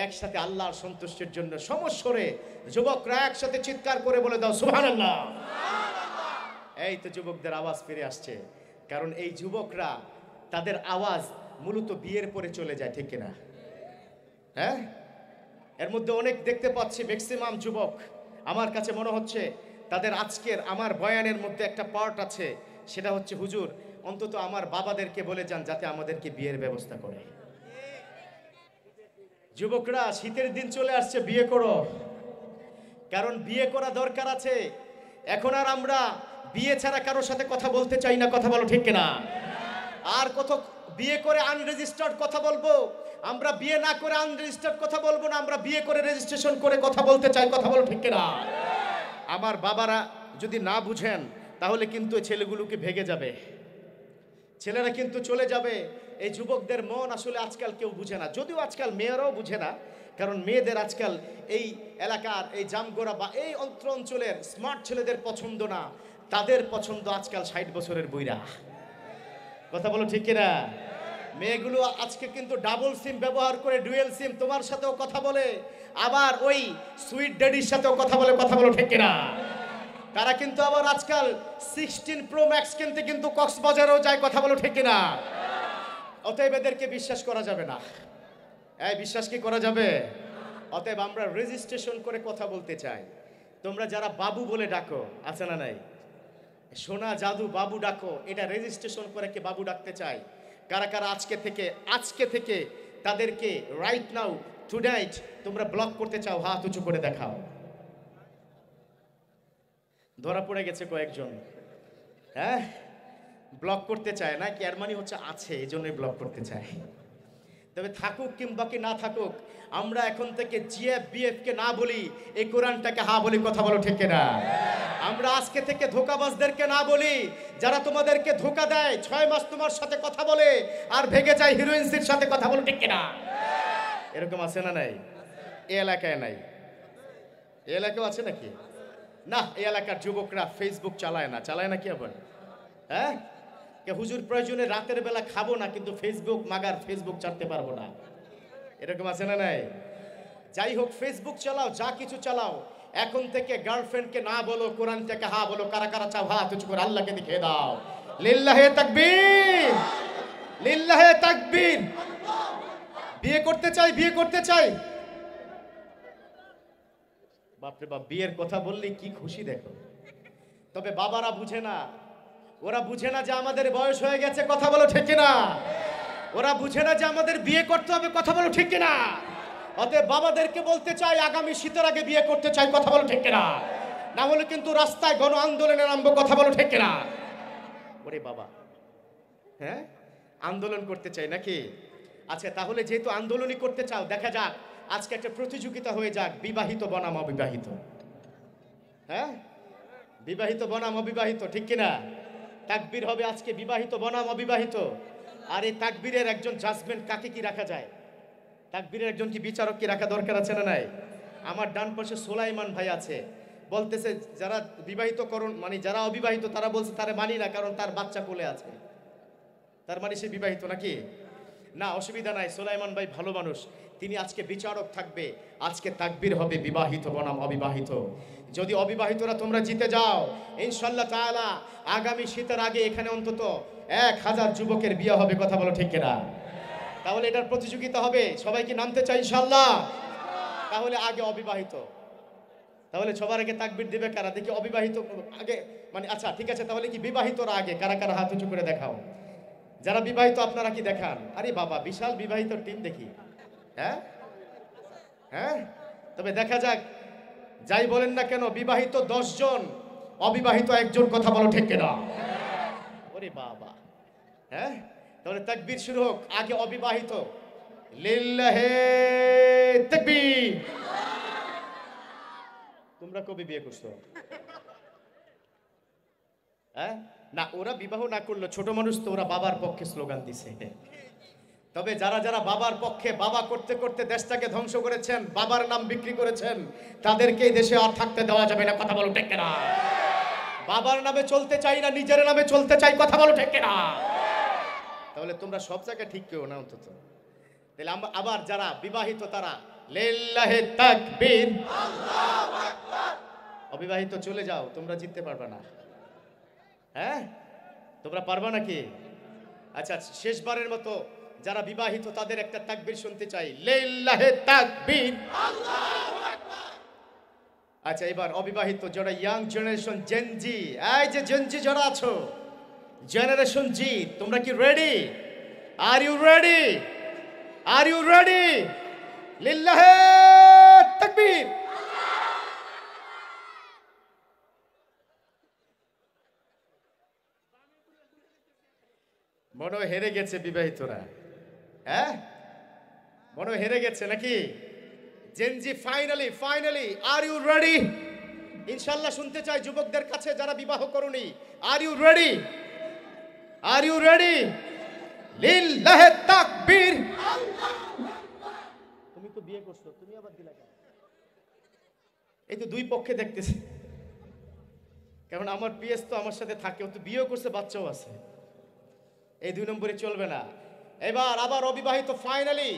একসাথে আল্লাহর সন্তুষ্টির জন্য সমস্বরে যুবকরা একসাথে চিৎকার করে বলে দাও সুবহানাল্লাহ। এই তো যুবকদের আওয়াজ ফিরে আসছে, কারণ এই যুবকরা তাদের আওয়াজ মূলত বিয়ের পরে চলে যায়, ঠিক কিনা? হ্যাঁ, এর মধ্যে অনেক দেখতে পাচ্ছি ম্যাক্সিমাম যুবক, আমার কাছে মনে হচ্ছে তাদের আজকের আমার বয়ানের মধ্যে একটা পার্ট আছে, সেটা হচ্ছে হুজুর অন্তত আমার বাবাদেরকে বলে যান যাতে আমাদেরকে বিয়ের ব্যবস্থা করে। যুবকরা, শীতের দিন চলে আসছে, বিয়ে করো, কারণ বিয়ে করা দরকার আছে। এখন আর আমরা বিয়ে ছাড়া কারোর সাথে কথা বলতে চাই না, কথা বলো ঠিক কিনা? আর কত বিয়ে করে আনরেজিস্টার্ড কথা বলবো? আমরা বিয়ে না করে আনরেজিস্টার্ড কথা বলবো না, আমরা বিয়ে করে রেজিস্ট্রেশন করে কথা বলতে চাই, কথা বলো ঠিক কিনা? আমার বাবারা যদি না বুঝেন তাহলে কিন্তু ছেলেগুলোকে ভেগে যাবে, ছেলেরা কিন্তু চলে যাবে। এই যুবকদের মন আসলে আজকাল কেউ বুঝে না, যদিও আজকাল মেয়েরাও বুঝে না, কারণ মেয়েদের আজকাল এই এলাকার এই জামগোড়া বা এই অঞ্চলের স্মার্ট ছেলেদের পছন্দ না, তাদের পছন্দ আজকাল 60 বছরের বুইরা, কথা বলো ঠিক কিনা? মেয়েগুলো আজকে কিন্তু ডাবল সিম ব্যবহার করে, ডুয়েল সিম, তোমার সাথেও কথা বলে, আবার ওই সুইট ড্যাডির সাথেও কথা বলে, কথা বলো ঠিক কিনা? তারা কিন্তু আবার আজকাল 16 প্রো ম্যাক্স কিনতে কিন্তু কক্সবাজারেও যায়, কথা বলো ঠিক কিনা? অতএব এদেরকে বিশ্বাস করা যাবে না। এই বিশ্বাস কি করা যাবে? অতএব আমরা রেজিস্ট্রেশন করে কথা বলতে চাই। তোমরা যারা বাবু বলে ডাকো, আছে না নাই? সোনা জাদু বাবু ডাকো, এটা রেজিস্ট্রেশন করে কে বাবু ডাকতে চাই? কারা কারা আজকে থেকে তাদেরকে রাইট নাও টুনাইট তোমরা ব্লক করতে চাও? হাত উঁচু করে দেখাও। ধরা পড়ে গেছে কয়েকজন, হ্যাঁ, ব্লক করতে চায় না কি? এর মানে হচ্ছে আছে, এই জন্যই ব্লক করতে চায়। তবে থাকুক কিংবা কি না থাকুক, আমরা এখন থেকে জিএফ বিএফ কে না বলি, এই কোরআনটাকে হা বলি, কথা বলো ঠিক না? আমরা আজকে থেকে ধোকাবাজদেরকে না বলি, যারা তোমাদেরকে ধোকা দেয়, 6 মাস তোমার সাথে কথা বলে আর ভেগে যায় হিরোইনসির সাথে, কথা বলো ঠিক না? এরকম আছে না নাই? এই এলাকায় নাই? এই এলাকাও আছে নাকি? না, এই এলাকার যুবকরা ফেসবুক চালায় না, চালায় না কি আবার? হ্যাঁ, হুজুর প্রয়োজনে রাতের বেলা খাবো না, কিন্তু ফেসবুক মাগার ফেসবুক চালাতে পারবো না, এরকম আছে না নাই? যাই হোক, ফেসবুক চালাও, যা কিছু চালাও, এখন থেকে গার্লফ্রেন্ডকে না বলো, কোরআনটাকে হা বলো। কারা কারা চাও হাত উঁচু করে আল্লাহকে দেখিয়ে দাও। লিল্লাহে তাকবীর, লিল্লাহে তাকবীর। বিয়ে করতে চাই, বিয়ে করতে চাই। বাপরে বাপ, বিয়ের কথা বললে কি খুশি দেখো। তবে বাবারা বুঝে না, ওরা বুঝে না যে আমাদের বয়স হয়ে গেছে, কথা বলো ঠিক কিনা? ওরা বুঝে না যে আমাদের বিয়ে করতে হবে, কথা বলো ঠিক কিনা? অতএব বাবাদেরকে বলতে চাই, আগামী শীতের আগে বিয়ে করতে চাই, কথা বলো ঠিক কিনা? না হলে কিন্তু রাস্তায় গণ আন্দোলনে নামবো, কথা বলো ঠিক কিনা? ওরে বাবা, হ্যাঁ, আন্দোলন করতে চাই নাকি? আচ্ছা, তাহলে যেহেতু আন্দোলনই করতে চাও, দেখা যাক আজকে একটা প্রতিযোগিতা হয়ে যাক, বিবাহিত বনাম অবিবাহিত। হ্যাঁ, বিবাহিত বনাম অবিবাহিত, ঠিক কিনা? তাকবীর হবে আজকে, বিবাহিত বনাম অবিবাহিত। আর এই তাকবীরের একজন জাজমেন্ট কাকে কি রাখা যায়? তাকবীরের একজন কি বিচারক কি রাখা দরকার আছে না নাই? আমার ডান পাশে সোলাইমান ভাই আছে, বলতেছে যারা বিবাহিত করণ মানে যারা অবিবাহিত তারা বলছে তারে মানি না, কারণ তার বাচ্চা কোলে আছে, তার মানে সে বিবাহিত নাকি? না, অসুবিধা নাই, সোলাইমান ভাই ভালো মানুষ, তিনি আজকে বিচারক থাকবে। আজকে তাকবীর হবে বিবাহিত বনাম অবিবাহিত। যদি অবিবাহিতরা তোমরা জিতে যাও, ইনশাআল্লাহ তাআলা আগামী শীতের আগে এখানে অন্তত 1000 যুবকের বিয়ে হবে, কথা বলো ঠিক কিনা? তাহলে এটার প্রতিযোগিতা হবে, সবাই কি নামতে চাই ইনশাআল্লাহ? তাহলে আগে অবিবাহিত, তাহলে সবার আগে তাকবীর দিবে কারা? দেখি অবিবাহিত আগে, মানে আচ্ছা ঠিক আছে, তাহলে কি বিবাহিতরা আগে? কারা কারা হাত উঁচু করে দেখাও। যারা বিবাহিত আপনারা কি দেখান? আরে বাবা, বিশাল বিবাহিত টিম দেখি। হ্যাঁ হ্যাঁ, তবে দেখা যাক, যাই বলেন না কেন, বিবাহিত 10 জন, অবিবাহিত 1 জন, কথা বলো ঠিক কিনা? ওরে বাবা, হ্যাঁ, তাহলে তাকবীর শুরু হোক, আগে অবিবাহিত। লিল্লাহে তাকবীর। তোমরা কবে বিয়ে করছো? হ্যাঁ, না, ওরা বিবাহ না করলো, ছোট মানুষ তো, ওরা বাবার পক্ষে স্লোগান দিছে। তবে যারা যারা বাবার পক্ষে, বাবা করতে করতে দেশটাকে ধ্বংস করেছেন, বাবার নাম বিক্রি করেছেন, তাদেরকে এই দেশে আর থাকতে দেওয়া যাবে না, কথা বলো ঠিক কিনা? বাবার নামে চলতে চাই না, নিজের নামে চলতে চাই, কথা বলো ঠিক কিনা? তাহলে তোমরা সব জায়গায় ঠিক কেউ না অন্তত। তাহলে আবার যারা বিবাহিত তারা লিল্লাহি তাকবীর। অবিবাহিত চলে যাও, তোমরা জিততে পারবে না। হ্যাঁ, তোমরা পারবা নাকি? আচ্ছা, শেষবারের মতো যারা বিবাহিত তাদের একটা তাকবীর শুনতে চাই, লিল্লাহি তাকবীর। আচ্ছা, এবার অবিবাহিত যারা ইয়াং জেনারেশন জেনজি, এই যে জেনজি যারা আছো, জেনারেশন জি, তোমরা কি ready? Are you ready? Are you ready? লিল্লাহি তাকবীর। মনে হেরে গেছে বিবাহিতরা, হ্যাঁ মনে হেরে গেছে নাকি? Gen Z finally finally, are you ready? ইনশাআল্লাহ শুনতে চাই যুবকদের কাছে যারা বিবাহ করুনি, are you ready? Are you ready? লিল্লাহি তাকবীর। তুমি তো বিয়ে করছো, তুমি আবার দিলা কেন? এই তো দুই পক্ষে দেখতেছি, কারণ আমার পিএস তো আমার সাথে থাকে, ও তো বিয়েও করছে, বাচ্চাও আছে, এই দুই নম্বরে চলবে না। এবার আবার অবিবাহিত ফাইনালি,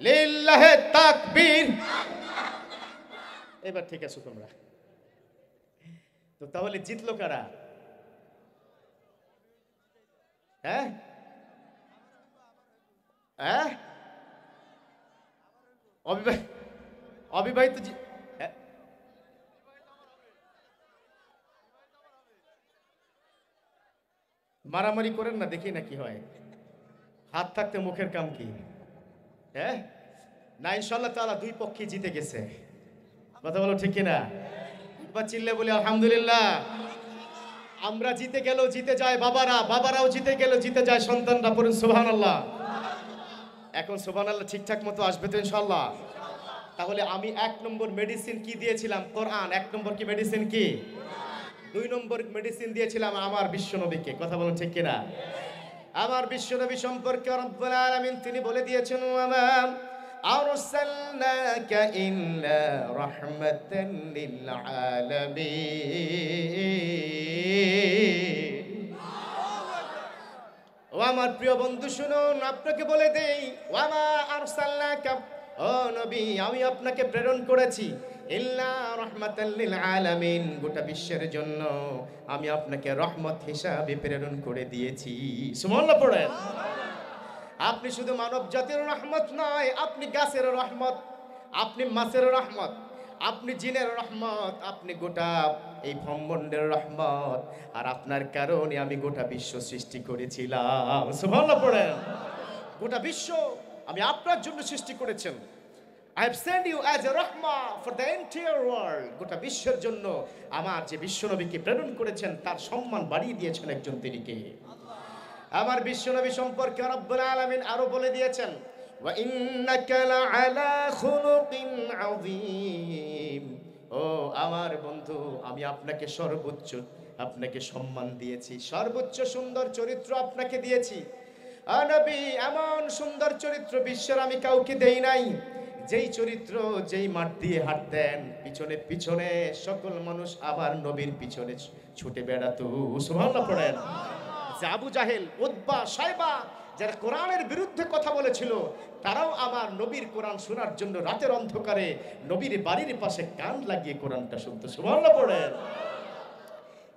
লিল্লাহি তাকবীর। এবার ঠিক আছে তোমরা। তো তাহলে জিতলো কারা? হ্যাঁ হ্যাঁ, অবিবাহিত মারামারি করেন না, দেখি না কি হয়। হাত থাকতে মুখের কাম কি? হ্যাঁ না, ইনশাআল্লাহ তাআলা দুই পক্ষে জিতে গেছে। কথা বলো ঠিক কিনা? একবার চিল্লে বলি আলহামদুলিল্লাহ। আমরা জিতে গেলেও জিতে যায় বাবারা, বাবারাও জিতে গেলেও জিতে যায় সন্তানরা। পড়ুন সুবহানাল্লাহ। এখন সুবহানাল্লাহ ঠিকঠাক মতো আসবে তো ইনশাআল্লাহ। তাহলে আমি 1 নম্বর মেডিসিন কি দিয়েছিলাম? কোরআন। 1 নম্বর কি মেডিসিন কি? 2 নম্বর মেডিসিন দিয়েছিলাম আমার বিশ্বনবীকে। কথা বলুন ঠিক কিনা? আমার বিশ্বনবী সম্পর্কে রব্বুল আলামিন তিনি বলে দিয়েছেন, ওয়া আরসালনাকা ইল্লা রাহমাতান লিল আলামিন। ও আমার প্রিয় বন্ধু শুনুন, আপনাকে বলে দেই, ওয়া মা আরসালনাকা, ও নবী আমি আপনাকে প্রেরণ করেছি ইল্লা রাহমাতাল লিল আলামিন, গোটা বিশ্বের জন্য আমি আপনাকে রহমত হিসাবে প্রেরণ করে দিয়েছি। সুবহানাল্লাহ পড়েন। আপনি শুধু মানব জাতির রহমত নয়, আপনি গাছের রহমত, আপনি মাছের রহমত, আপনি জিনের রহমত, আপনি গোটা এই ব্রহ্মাণ্ডের রহমত। আর আপনার কারণে আমি গোটা বিশ্ব সৃষ্টি করেছিলাম। সুবহানাল্লাহ পড়েন। গোটা বিশ্ব আমি আপনার জন্য সৃষ্টি করেছেন। I have sent you as a rahma for the entire world. গোটা বিশ্বের জন্য আমার যে বিশ্বনবীকে প্রেরণ করেছেন তার সম্মান বাড়িয়ে দিয়েছেন একজন, তিনি কে? আমার বিশ্বনবী সম্পর্কে রব্বুল আলামিন আরো বলে দিয়েছেন, ওয়া ইন্নাকা লাআলা খুলুকিন আযীম। ও আমার বন্ধু, আমি আপনাকে সর্বোচ্চ, আপনাকে সম্মান দিয়েছি, সর্বোচ্চ সুন্দর চরিত্র আপনাকে দিয়েছি। নবী এমন সুন্দর চরিত্র বিশ্বের আমি কাউকে দেই নাই। যেই চরিত্র, যেই মাঠ দিয়ে হাঁটতেন, পিছনে পিছনে সকল মানুষ আবার নবীর পিছনে ছুটে বেড়াতো। সুবহানাল্লাহ পড়েন। আবু জাহেল, উতবা, শাইবা যারা কোরআনের বিরুদ্ধে কথা বলেছিল, তারাও আমার নবীর কোরআন শোনার জন্য রাতের অন্ধকারে নবীর বাড়ির পাশে কান লাগিয়ে কোরআনটা শুনতো। সুবহানাল্লাহ পড়েন।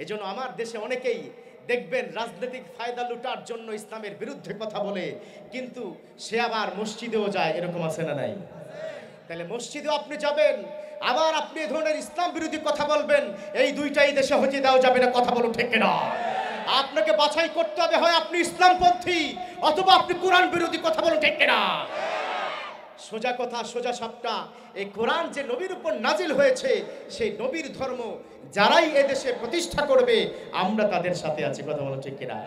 এজন্য আমার দেশে অনেকেই দেখবেন রাজনৈতিক ফায়দা লুটার জন্য ইসলামের বিরুদ্ধে কথা বলে, কিন্তু সে আবার মসজিদেও যায়, এরকম আছে না নাই? তাহলে মসজিদেও আপনি যাবেন, আবার আপনি এই ধরনের ইসলাম বিরোধী কথা বলবেন, এই দুইটাই দেশে হতে দেওয়া যাবে না। কথা বলুন ঠিক কিনা? আপনাকে বাছাই করতে হবে, হয় আপনি ইসলামপন্থী অথবা আপনি কোরআন বিরোধী। কথা বলুন ঠিক কিনা? সোজা কথা, সোজা সাপটা, এই কোরআন যে নবীর উপর নাজিল হয়েছে, সেই নবীর ধর্ম যারাই এদেশে প্রতিষ্ঠা করবে আমরা তাদের সাথে আছি। কথা বলুন ঠিক কিনা?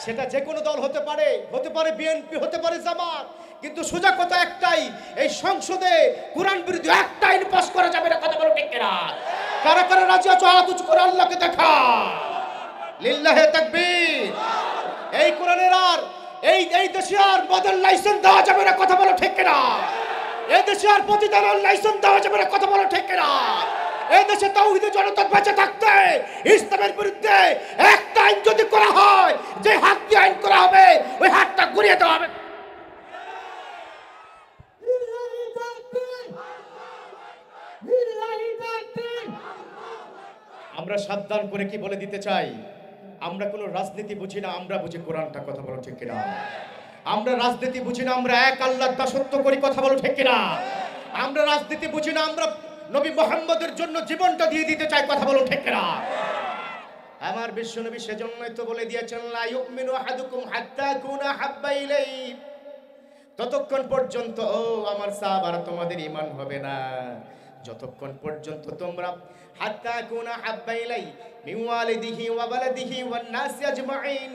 সেটা যে কোনো দল হতে পারে, হতে পারে বিএনপি, হতে পারে জামাত, কিন্তু সোজা কথা একটাই, এই সংসদে কোরআন বিরোধী একটা আইন পাস করা যাবে না। কথা বলুন ঠিক কিনা? কারা কারা রাজি আছো হাত উঁচু করে আল্লাহকে দেখা। লিল্লাহি তাকবীর। এই কোরআনের আর এই দেশে আর মদের লাইসেন্স দেওয়া যাবে না। কথা বলো ঠিক কিনা? এই দেশে আর প্রতিদানের লাইসেন্স দেওয়া যাবে না। কথা বলো ঠিক কিনা? এই দেশে তাওহীদের জনতা বেঁচে থাকতে ইসলামের বিরুদ্ধে একটা আইন যদি করা হয়, যে হাত দিয়ে আইন করা হবে ওই হাতটা ঘুরিয়ে দেওয়া হবে। আমরা সাবধান করে কি বলে দিতে চাই, আমরা কোনো রাজনীতি বুঝি না, আমরা বুঝি কোরআনটা। কথা বলো ঠিক কিনা? আমরা রাজনীতি বুঝি না, আমরা এক আল্লাহর দাসত্ব করি। কথা বলো ঠিক কিনা? আমরা রাজনীতি বুঝি না, আমরা নবী মুহাম্মদের জন্য জীবনটা দিয়ে দিতে চাই। কথা বলো ঠিক কিনা? আমার বিশ্বনবী সেজন্যই তো বলে দিয়েছেন, লা ইউমিনু আহাদুকুম হাত্তা কুনা হাব্বা ইলাইহি, ততক্ষণ পর্যন্ত ও আমার সাহাবারা তোমাদের ঈমান হবে না যতক্ষণ পর্যন্ত তোমরা হাত্তা কুনা হাব্বা ইলাইহি মিন ওয়ালিদিহি ওয়া বালাদিহি ওয়ান নাসি আজমাইন,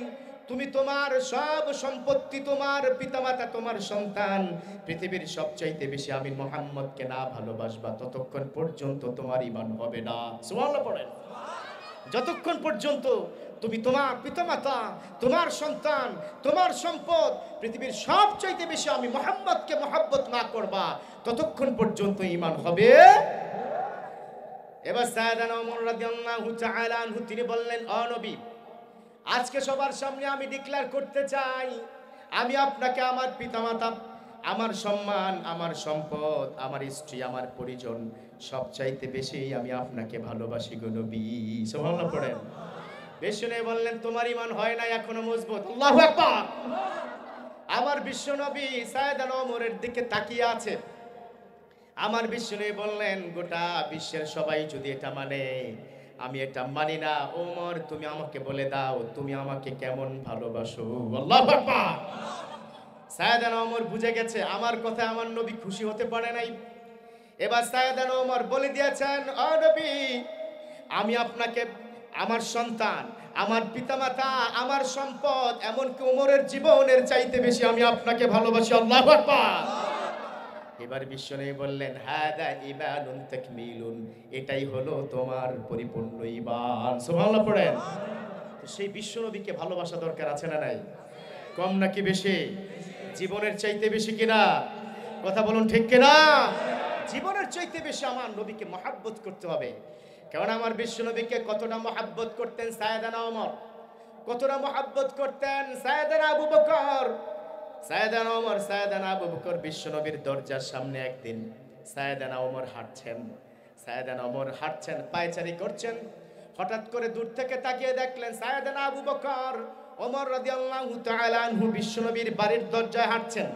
তুমি তোমার সব সম্পত্তি, তোমার পিতামাতা, তোমার সন্তান, পৃথিবীর সবচাইতে বেশি আমি মুহাম্মদকে না ভালোবাসবা, ততক্ষণ পর্যন্ত তোমার ঈমান হবে না। সুবহানাল্লাহ পড়েন। যতক্ষণ পর্যন্ত তুমি তোমার পিতামাতা, তোমার সন্তান, তোমার সম্পদ, পৃথিবীর সবচাইতে বেশি আমি মুহাম্মদকে মহব্বত না করবা, ততক্ষণ পর্যন্ত ঈমান হবে। এবার সাইয়েদানা ওমর রাদিয়াল্লাহু তাআলা আনহু তিনি বললেন, ও নবী, আজকে সবার সামনে আমি ডিক্লেয়ার করতে চাই, আমি আপনাকে আমার পিতামাতা, আমার সম্মান, আমার সম্পদ, আমার স্ত্রী, আমার পরিজন সবচাইতে বেশি আমি আপনাকে ভালোবাসি গো নবী। সুবহানাল্লাহ পড়েন। বিশ্বনবী বললেন, তোমার ঈমান হয় না এখনো মজবুত। আল্লাহু আকবার। আমার বিশ্বনবী সাইয়েদানা ওমরের দিকে তাকিয়ে আছে। আমার বিশ্বনবী বললেন, গোটা বিশ্বের সবাই যদি এটা মানে, আমি এটা মানি না। ওমর, তুমি আমাকে বলে দাও, তুমি আমাকে কেমন ভালোবাসো। আল্লাহু আকবার। সাইয়েদানা ওমর বুঝে গেছে আমার কথা আমার নবী খুশি হতে পারে নাই। এবার সাইয়েদানা ওমর বলে দিয়েছেন, ও নবী, আমি আপনাকে আমার সন্তান, আমার পিতামাতা, আমার সম্পদ, এমনকি ওমরের জীবনের চাইতে বেশি আমি আপনাকে ভালোবাসি। আল্লাহু আকবার। এবার বিশ্বনবী বললেন, হাদা ঈমানুন তাকমিলুন, এটাই হলো তোমার পরিপূর্ণ ঈমান। সুবহানাল্লাহ পড়েন। তো সেই বিশ্বনবীকে ভালোবাসা দরকার আছে না নাই? কম নাকি বেশি? জীবনের চাইতে বেশি কিনা? কথা বলুন ঠিক কিনা? জীবনের চাইতে বেশি আমার নবীকে মহব্বত করতে হবে। কারণ আমার বিশ্বনবীকে কতটা মহব্বত করতেন সাইয়েদানা ওমর, কতটা মহব্বত করতেন সাইয়েদানা আবু বকর। সাইয়েদানা ওমর, সাইয়েদানা আবু বকর বিশ্বনবীর দরজার সামনে একদিন সাইয়েদানা ওমর হাঁটছেন। সাইয়েদানা ওমর হাঁটছেন, পায়চারি করছেন। হঠাৎ করে দূর থেকে তাকিয়ে দেখলেন সাইয়েদানা আবু বকর ওমর রাদিয়াল্লাহু তাআলা আনহু বিশ্বনবীর বাড়ির দরজায় হাঁটছেন।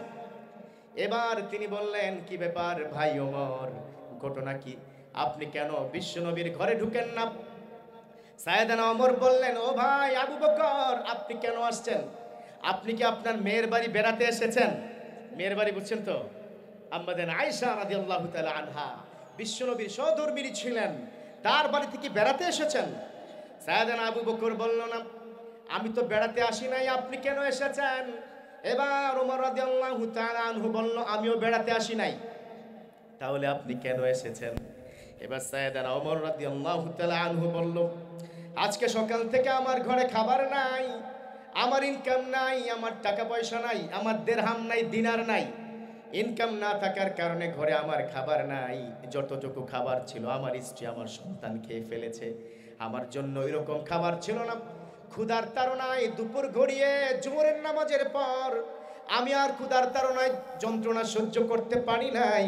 এবার তিনি বললেন, কি ব্যাপার ভাই ওমর, ঘটনা কি? আপনি কেন বিশ্বনবীর ঘরে ঢুকেন না? সাইয়েদানা ওমর বললেন, ও ভাই আবু বকর, আপনি কেন আসছেন? আপনি কি আপনার মেয়ের বাড়ি বেড়াতে এসেছেন? মেয়ের বাড়ি বুঝছেন তো? আম্মাজান আয়েশা রাদিয়াল্লাহু তাআলা আনহা বিশ্বনবীর সহধর্মিণী ছিলেন, তার বাড়ি থেকে বেড়াতে এসেছেন? সাইয়েদানা আবু বকর বলল, না, আমি তো বেড়াতে আসি নাই, আপনি কেন এসেছেন? এবার ওমর রাদিয়াল্লাহু তাআলা আনহু বলল, আমিও বেড়াতে আসি নাই। তাহলে আপনি কেন এসেছেন? এবার সাইয়েদানা ওমর রাদিয়াল্লাহু তাআলা আনহু বলল, আজকে সকাল থেকে আমার ঘরে খাবার নাই, আমার ইনকাম নাই, আমার টাকা পয়সা নাই, আমার দিরহাম নাই, দিনার নাই। ইনকাম না থাকার কারণে ঘরে আমার খাবার নাই। যতটুকু খাবার ছিল আমার স্ত্রী, আমার সন্তান খেয়ে ফেলেছে। আমার জন্য এরকম খাবার ছিল না। ক্ষুধার তাড়নায় দুপুর গড়িয়ে জোহরের নামাজের পর আমি আর ক্ষুধার তাড়নায় যন্ত্রণা সহ্য করতে পারি নাই,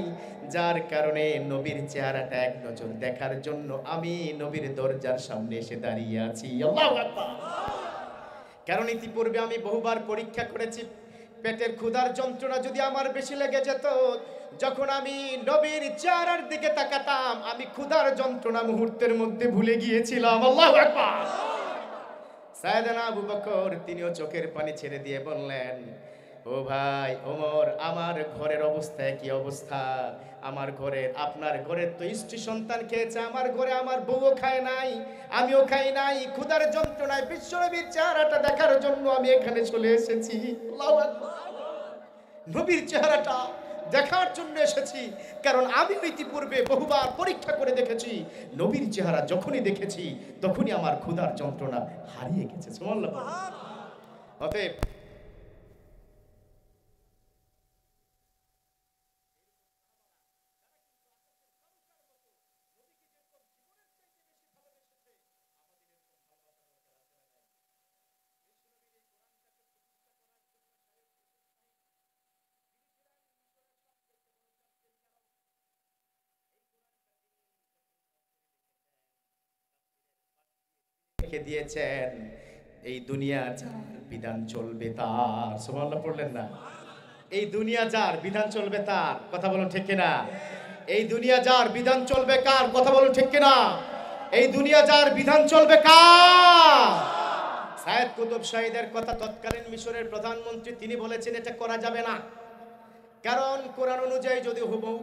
যার কারণে নবীর চেহারাটা এক নজর দেখার জন্য আমি নবীর দরজার সামনে এসে দাঁড়িয়ে আছি। আল্লাহু আকবার। কারণ ইতিপূর্বে আমি বহুবার পরীক্ষা করেছি, পেটের ক্ষুধার যন্ত্রণা যদি আমার বেশি লেগে যেত, যখন আমি নবীর চেহারার দিকে তাকাতাম, আমি ক্ষুধার যন্ত্রণা মুহূর্তের মধ্যে ভুলে গিয়েছিলাম। আল্লাহু আকবার। সাইয়েদানা আবু বকর তিনিও চোখের পানি ছেড়ে দিয়ে বললেন, ও ভাই ওমর, আমার ঘরের অবস্থা কি অবস্থা? আমার ঘরে, আপনার ঘরের তো স্ত্রী সন্তান খেয়েছে, আমার ঘরে আমার বউও খায় নাই, আমিও খাই নাই। ক্ষুধার যন্ত্রণায় বিশ্বনবীর চেহারাটা দেখার জন্য আমি এখানে চলে এসেছি। আল্লাহু আকবার। নবীর চেহারাটা দেখার জন্য এসেছি, কারণ আমি ইতিপূর্বে বহুবার পরীক্ষা করে দেখেছি, নবীর চেহারা যখনই দেখেছি তখনই আমার ক্ষুধার যন্ত্রণা হারিয়ে গেছে। সুবহানাল্লাহ। অতএব লিখে দিয়েছেন, এই দুনিয়া যার বিধান চলবে তার। সুবহানাল্লাহ পড়লেন না? এই দুনিয়া যার বিধান চলবে তার, কথা বলুন ঠিক কিনা? এই দুনিয়া যার বিধান চলবে কার, কথা বলুন ঠিক কিনা? এই দুনিয়া যার বিধান চলবে কার? সাইয়েদ কুতুব শাহীদের কথা, তৎকালীন মিশরের প্রধানমন্ত্রী, তিনি বলেছেন এটা করা যাবে না, কারণ কোরআন অনুযায়ী যদি হুবহু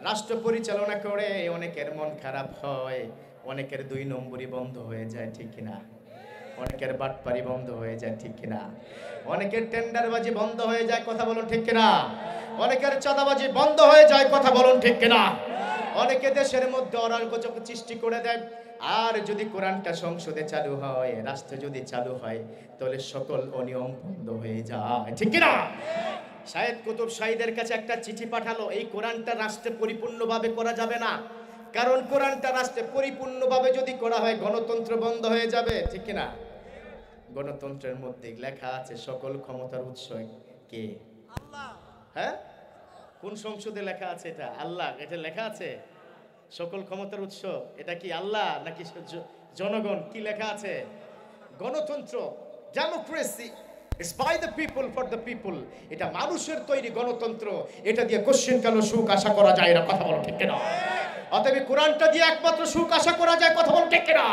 রাষ্ট্র পরিচালনা করে অনেকের মন খারাপ হয়, অনেকের 2 নম্বরই বন্ধ হয়ে যায়, ঠিক কিনা? অনেকের বাটপারি বন্ধ হয়ে যায়, ঠিক কিনা? অনেকের টেন্ডারবাজি বন্ধ হয়ে যায়, কথা বলুন ঠিক কিনা? অনেকের চাঁদাবাজি বন্ধ হয়ে যায়, কথা বলুন ঠিক কিনা? অনেকে দেশের মধ্যে অরাজক সৃষ্টি করে দেয়। আর যদি কোরআনটা সংসদে চালু হয়, রাষ্ট্রে যদি চালু হয়, তাহলে সকল অনিয়ম বন্ধ হয়ে যায়, ঠিক কিনা? সাইয়েদ কুতুব শাহীদের কাছে একটা চিঠি পাঠালো, এই কোরআনটা রাষ্ট্রে পরিপূর্ণভাবে করা যাবে না, কারণ কোরআনটা রাষ্ট্রে পরিপূর্ণভাবে যদি করা হয় গণতন্ত্র বন্ধ হয়ে যাবে, ঠিক কিনা? গণতন্ত্রের মধ্যে লেখা আছে সকল ক্ষমতার উৎস কে? আল্লাহ। হ্যাঁ, কোন সংসদে লেখা আছে এটা? আল্লাহ। এটা লেখা আছে সকল ক্ষমতার উৎস, এটা কি আল্লাহ নাকি জনগণ? কি লেখা আছে? গণতন্ত্র, democracy is by the people for the people. এটা মানুষের তৈরি গণতন্ত্র, এটা দিয়ে কোশ্চেন কালো সুখ আশা করা যায় না, কথা বলো ঠিক কিনা? অতএব কোরআনটা দিয়ে একমাত্র সুখ আশা করা যায়, কথা বলো ঠিক কিনা?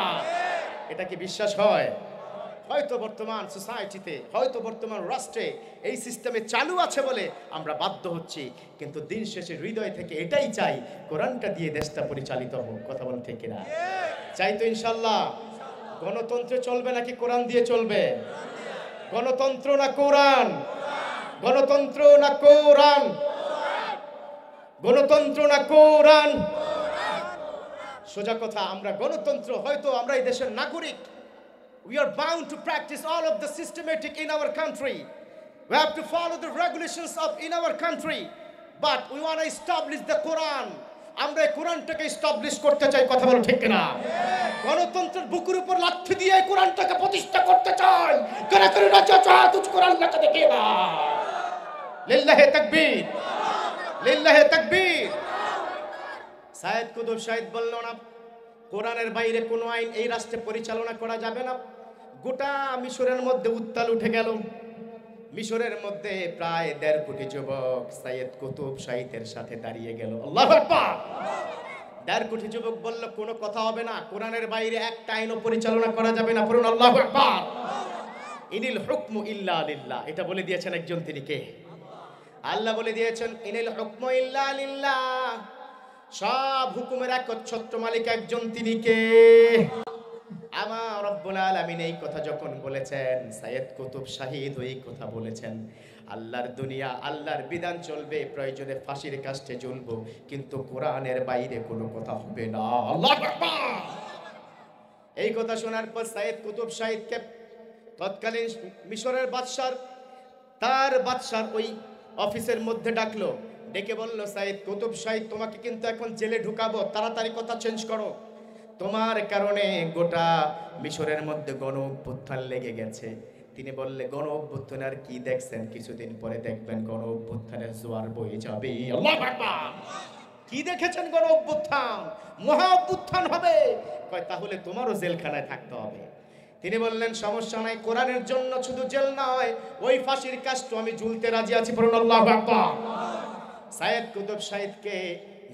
এটা কি বিশ্বাস হয়? হয়তো বর্তমান সোসাইটিতে, হয়তো বর্তমান রাষ্ট্রে এই সিস্টেমে চালু আছে বলে আমরা বাধ্য হচ্ছি, কিন্তু দিন শেষে হৃদয় থেকে এটাই চাই, কোরআনটা দিয়ে দেশটা পরিচালিত হোক, কথা বলেন ঠিক কিনা? চাই তো ইনশাল্লাহ। গণতন্ত্রে চলবে নাকি কোরআন দিয়ে চলবে? গণতন্ত্র না কোরআন? গণতন্ত্র না কোরআন? গণতন্ত্র না কোরআন? সোজা কথা, আমরা গণতন্ত্র, হয়তো আমরা এই দেশের নাগরিক, we are bound to practice all of the systematic in our country. We have to follow the regulations of in our country, but we want to establish the Quran. আমরা কোরআনটাকে এস্টাবলিশ করতে চাই, কথা বলো ঠিক কিনা? গণতন্ত্রের বুকের উপর লাথি দিয়ে কোরআনটাকে প্রতিষ্ঠা করতে চাই। করে করে রাজা চায় তুজ কোরআন লেখা দেখে না। লিল্লাহি তাকবীর, লিল্লাহি তাকবীর। সাইয়েদ কুতুব শাহীদ বলল না, কোরআনের বাইরে কোনো আইন এই রাষ্ট্রে পরিচালনা করা যাবে না। গোটা মিশরের মধ্যে উত্তাল উঠে গেল। মিশরের মধ্যে প্রায় 1.5 কোটি যুবক সাইয়েদ কুতুব শাহীদের সাথে দাঁড়িয়ে গেল। আল্লাহু আকবার। 1.5 কোটি যুবক বলল কোনো কথা হবে না, কোরআনের বাইরে একটা আইনও পরিচালনা করা যাবে না। পড়ুন আল্লাহু আকবার। ইনিল হুকমু ইল্লা লিল্লাহ, এটা বলে দিয়েছেন একজন, তিনি কে? আল্লাহ বলে দিয়েছেন ইনিল হুকমু ইল্লা লিল্লাহ, সব হুকুমের একচ্ছত্র মালিক একজন, তিনি কে? আমার রব্বুল আলামিন। এই কথা যখন বলেছেন, সাইয়েদ কুতুব শাহীদ এই কথা বলেছেন, আল্লাহর দুনিয়া, আল্লাহর বিধান চলবে, প্রয়োজনে ফাঁসির কাস্টে ঝুলবো, কিন্তু কোরআনের বাইরে কোনো কথা হবে না। আল্লাহু আকবার। এই কথা শোনার পর সাইয়েদ কুতুব শাহীদকে তৎকালীন মিশরের বাদশার, তার বাদশার ওই অফিসের মধ্যে ডাকলো, ডেকে বলল, সাইয়েদ কুতুব শাহীদ, তোমাকে কিন্তু এখন জেলে ঢুকাবো, তাড়াতাড়ি কথা চেঞ্জ করো, তোমার কারণে গোটা মিশরের মধ্যে গণ অভ্যুত্থান লেগে গেছে। তিনি বললে, গণ অভ্যুত্থান আর কি দেখছেন, কিছুদিন পরে দেখবেন গণ অভ্যুত্থানের জোয়ার বয়ে যাবে। আল্লাহু আকবার। কি দেখেছেন? গণ অভ্যুত্থান, মহা অভ্যুত্থান হবে। কয় তাহলে তোমারও জেলখানায় থাকতে হবে। তিনি বললেন, সমস্যা নাই, কোরআনের জন্য শুধু জেল নয়, ওই ফাঁসির কাষ্ট আমি ঝুলতে রাজি আছি। পড়ুন আল্লাহু আকবার। সাইয়েদ কুতুব শাহীদকে